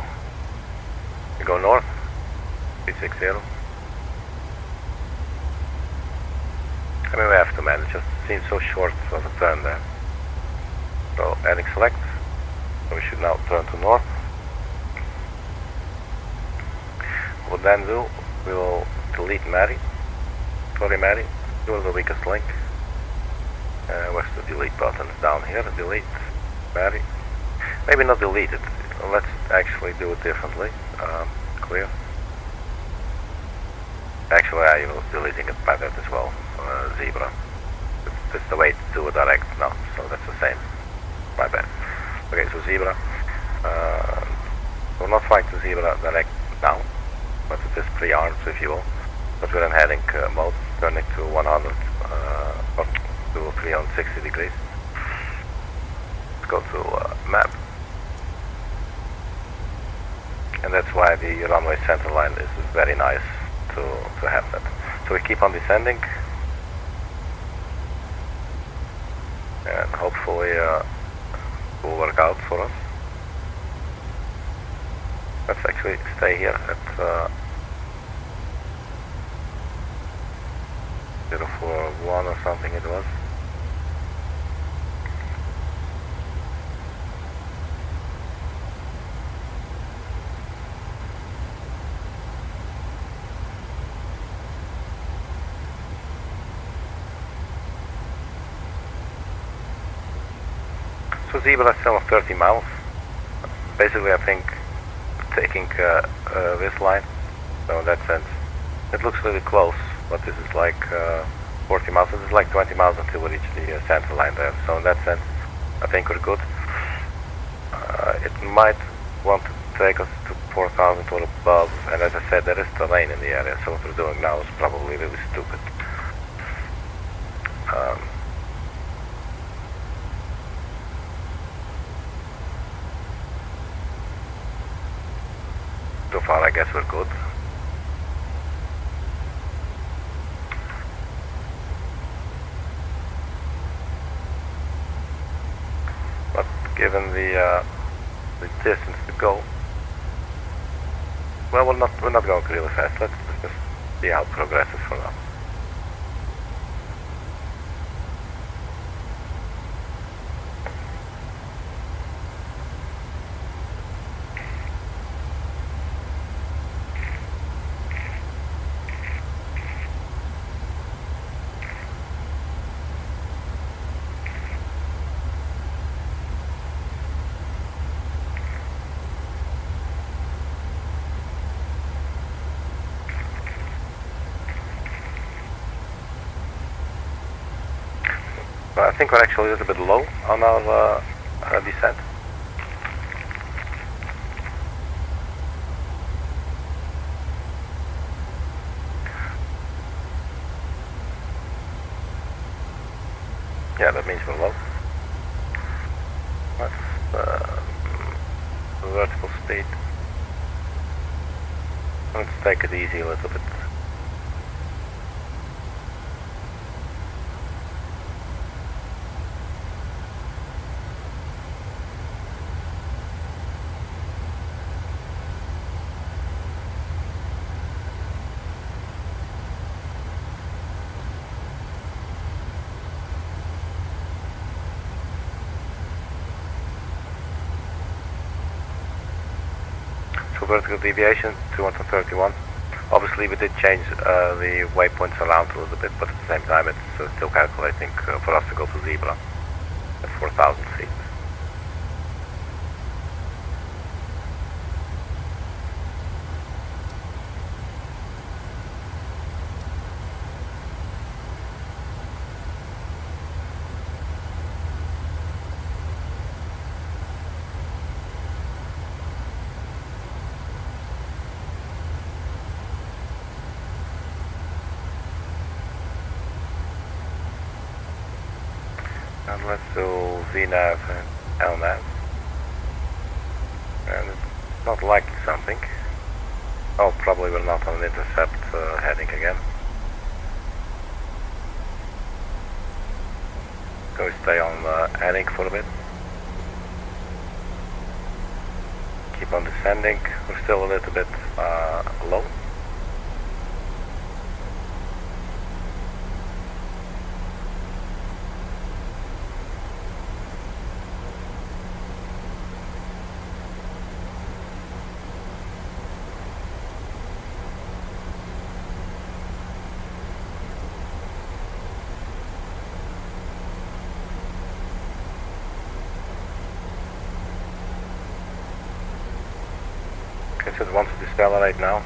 we go north, 360. I mean we have to manage, it seems so short of a turn there. So heading select, so we should now turn to north. What we'll then do, we will delete Mari. Sorry Mari, you are the weakest link. Where's the delete button? It's down here, delete Mari. Maybe not delete it, let's actually do it differently. clear. Actually, I was deleting it by that as well. Zebra. That's the way to do a direct now, so that's the same. My bad. Okay, so zebra. We're not flying to zebra direct now, but it is pre-armed, if you will. But we're in heading mode, turning to 100, or to 360 degrees. Let's go to map. And that's why the runway center line is very nice to have that. So we keep on descending. And hopefully it will work out for us. Let's actually stay here at 041 or something it was. So zebra is still 30 miles. Basically I think taking this line, so in that sense it looks really close, but this is like 40 miles, this is like 20 miles until we reach the center line there, so in that sense I think we're good. It might want to take us to 4,000 or above, and as I said there is terrain in the area, so what we're doing now is probably really stupid. So far I guess we're good. But given the distance to go, well, we're not going really fast. Let's just see how it progresses for now. I think we're actually a little bit low on our descent. Yeah, that means we're low. That's vertical speed. Let's take it easy a little bit. Vertical deviation 231. Obviously we did change the waypoints around a little bit, but at the same time it's still calculating for us to go to zebra at 4,000 feet. And let's do VNAV and LNAV. And it's not liking something. Oh, probably we're not on an intercept heading again. So we stay on heading for a bit. Keep on descending. We're still a little bit low. should want to decelerate now.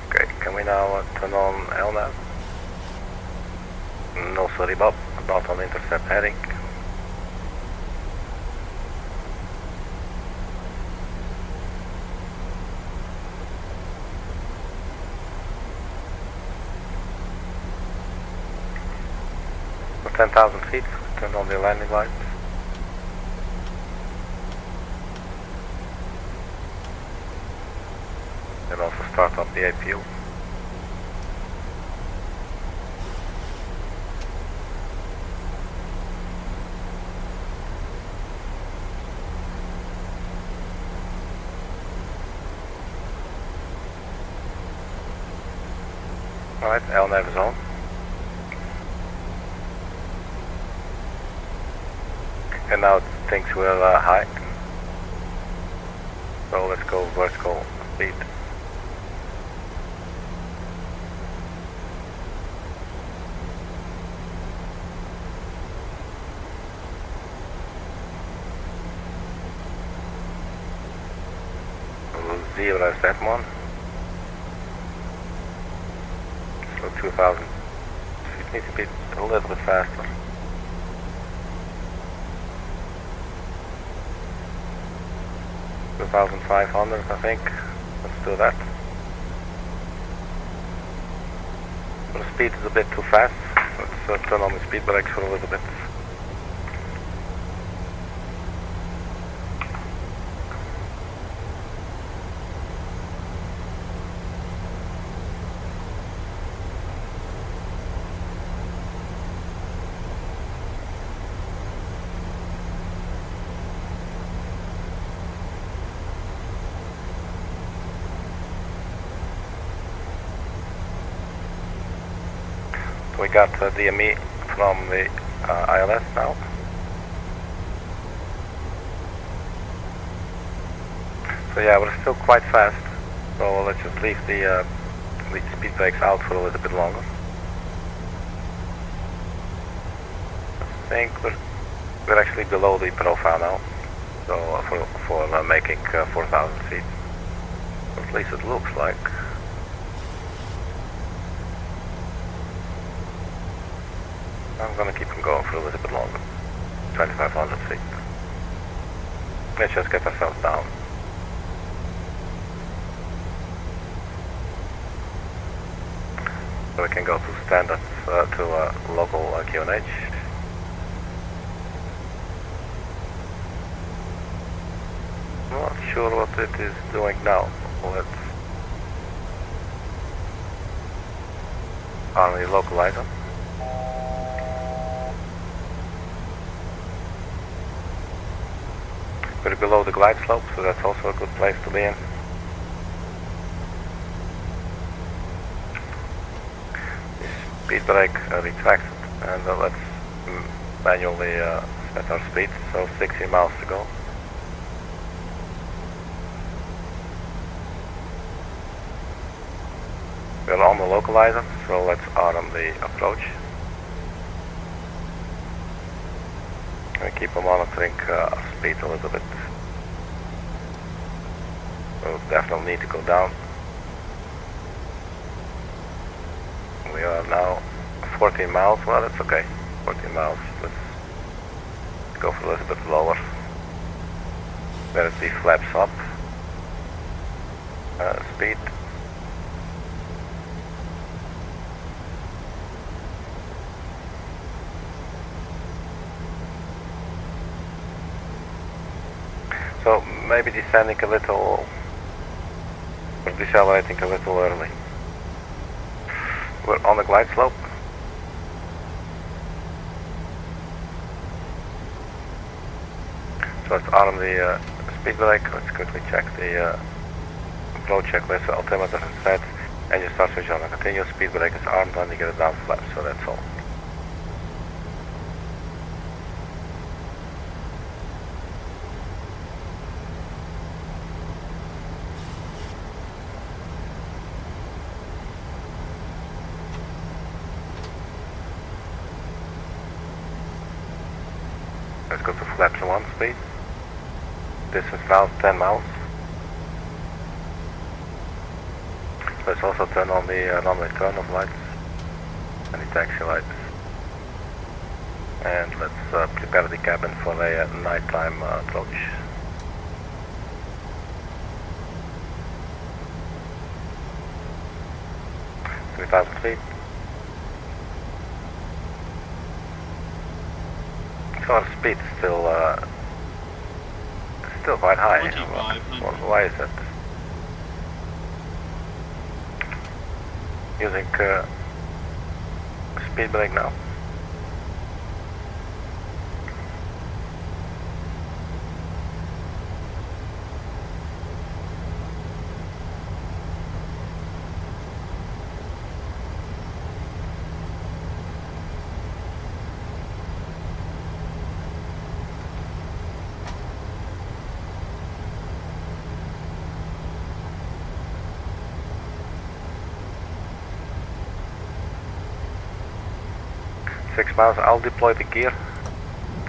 Okay, can we now turn on LNAV? No, sorry, Bob, not on intercept heading. For 10,000 feet, turn on the landing lights. And also start up the APU. Alright, LNAV is on. And now things will high. So let's go vertical speed. Zero is that one. So 2000. It needs to be a little bit faster. $2,500, I think. Let's do that. The speed is a bit too fast. Let's turn on the speed brakes for a little bit. We got DME from the ILS now. So yeah, we're still quite fast. So let's just leave the speed brakes out for a little bit longer. I think we're actually below the profile now. So for making 4,000 feet, or at least it looks like. I'm gonna keep them going for a little bit longer. 2,500 feet. Let's just get ourselves down. So we can go to standard to local QNH. Not sure what it is doing now. Let's only localize them. We're below the glide slope, so that's also a good place to be in. The speed brake retracted, and let's manually set our speed, so 60 miles to go. We're on the localizer, so let's arm the approach. And keep monitoring our speed a little bit. We'll definitely need to go down. We are now 14 miles, well that's okay. 14 miles, let's go for a little bit lower. There's the flaps up. Speed. So maybe descending a little, or decelerating a little early. We're on the glide slope. So let's arm the speed brake. Let's quickly check the approach checklist. The altimeter is set, engine start switch on. A continuous speed brake is armed when you get it down flat. So that's all. Let's go to flaps 1 speed. Distance now 10 miles. Let's also turn on the runway turn-off lights and the taxi lights. And let's prepare the cabin for a nighttime approach. 3,000 feet. So our speed is still quite high. Why is that? Using speed brake now. Miles, I'll deploy the gear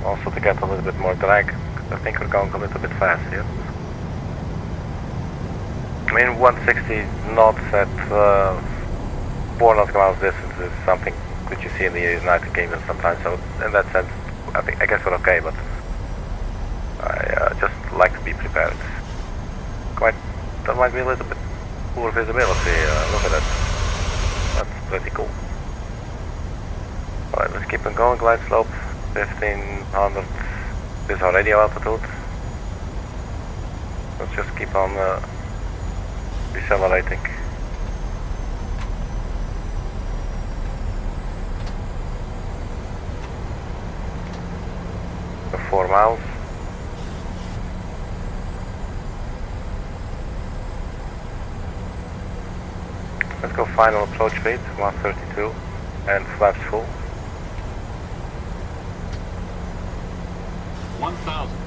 also to get a little bit more drag. I think we're going a little bit fast here. I mean 160 knots at 4 nautical miles distance is something that you see in the United Kingdom sometimes, so in that sense I guess we're okay, but I just like to be prepared. That might be a little bit poor visibility, look at that. That's pretty cool. Alright, let's keep on going, glide slope, 1500, this is our radio altitude. Let's just keep on decelerating. So 4 miles. Let's go final approach speed, 132, and flaps full. 1,000.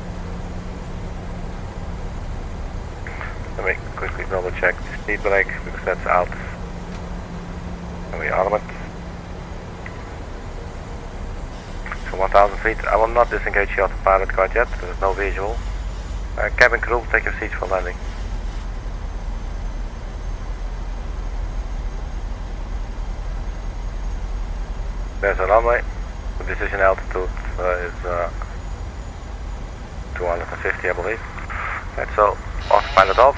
Let me quickly double check the speed brake because that's out. And we arm it. So 1,000 feet. I will not disengage the autopilot quite yet. There is no visual. Cabin crew, take your seats for landing. There's a runway. The decision altitude is 250, I believe. Right, so autopilot off.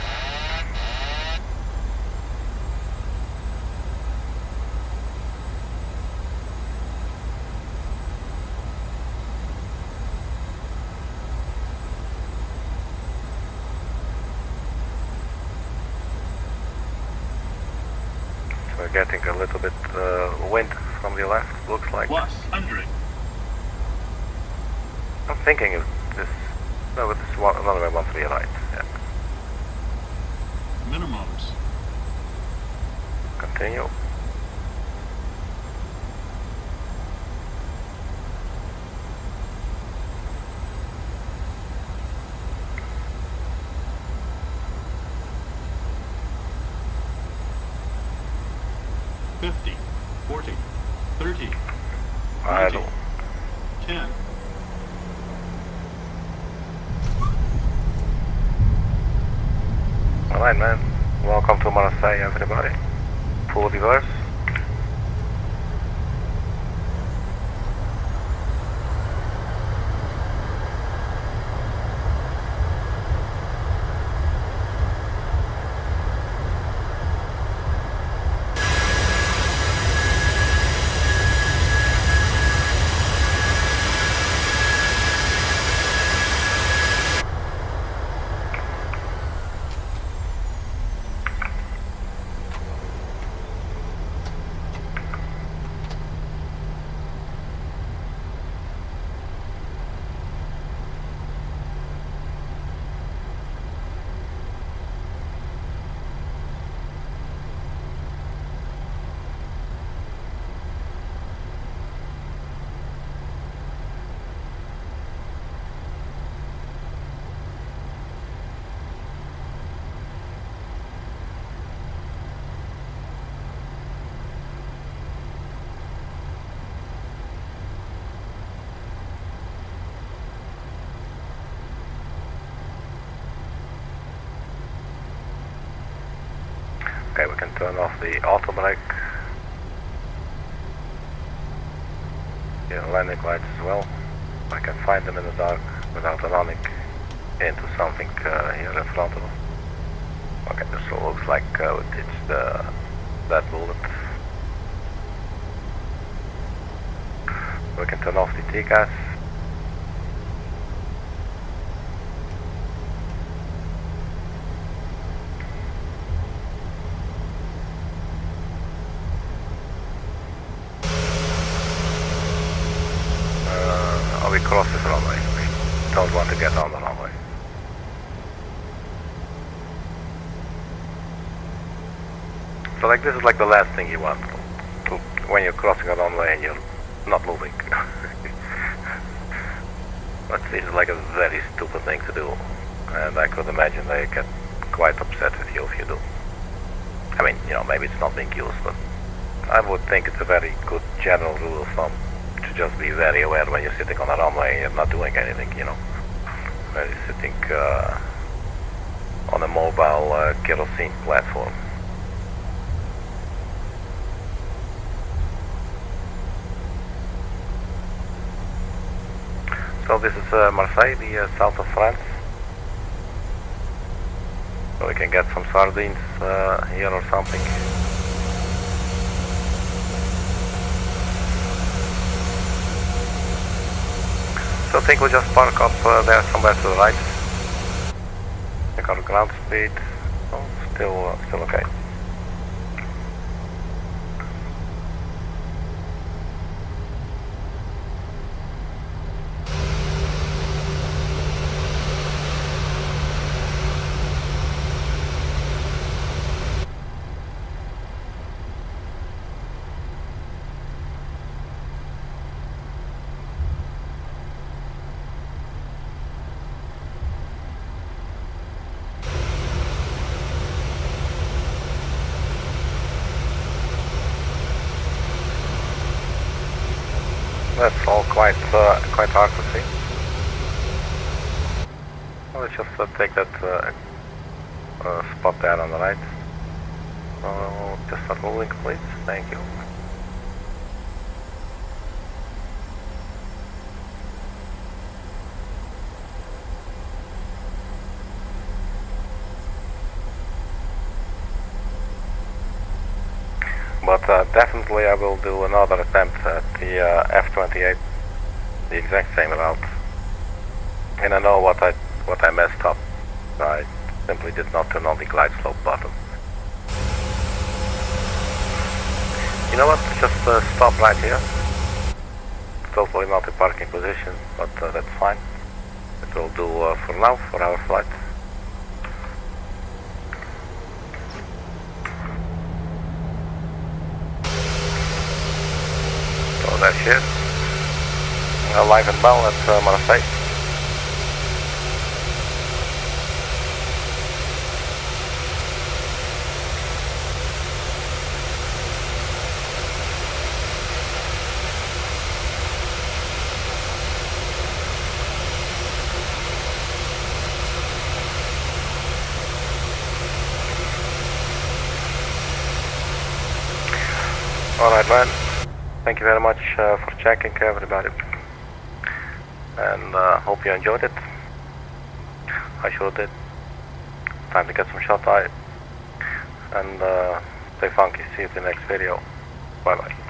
So we're getting a little bit wind from the left, looks like. Plus 100. I'm thinking if this. No, but this is runway 13 right. Yeah. Minimums. Continue. $50, $40, $30, Idle. 10. Alright, man. Welcome to Marseille, everybody. Full reverse. We can turn off the auto brake. Yeah, landing lights as well. I can find them in the dark without running into something here in front of us. Okay, this all looks like it's that bullet. We can turn off the T-gas. We cross this runway. We don't want to get on the runway. So like this is like the last thing you want to, when you're crossing a runway and you're not moving. But this is like a very stupid thing to do, and I could imagine they get quite upset with you if you do. I mean, you know, maybe it's not being used, but I would think it's a very good general rule of thumb to just be very aware when you're sitting on a runway and you're not doing anything, you know. When you're sitting on a mobile kerosene platform. So this is Marseille, the south of France. So we can get some sardines here or something. So I think we'll just park up there somewhere to the right. Check our ground speed. Oh, still okay. That's all quite hard to see. Well, let's just take that spot there on the right. Just start moving, please. Thank you. But definitely I will do another attempt at the F-28, the exact same route. And I know what I messed up. I simply did not turn on the glide slope button. You know what? Just stop right here. Totally not a parking position, but that's fine. It will do for now for our flight. So that's it. Live and well at Marseille. Alright, man. Thank you very much for checking, everybody. And hope you enjoyed it. I sure did. Time to get some shut eye. And stay funky. See you in the next video. Bye bye.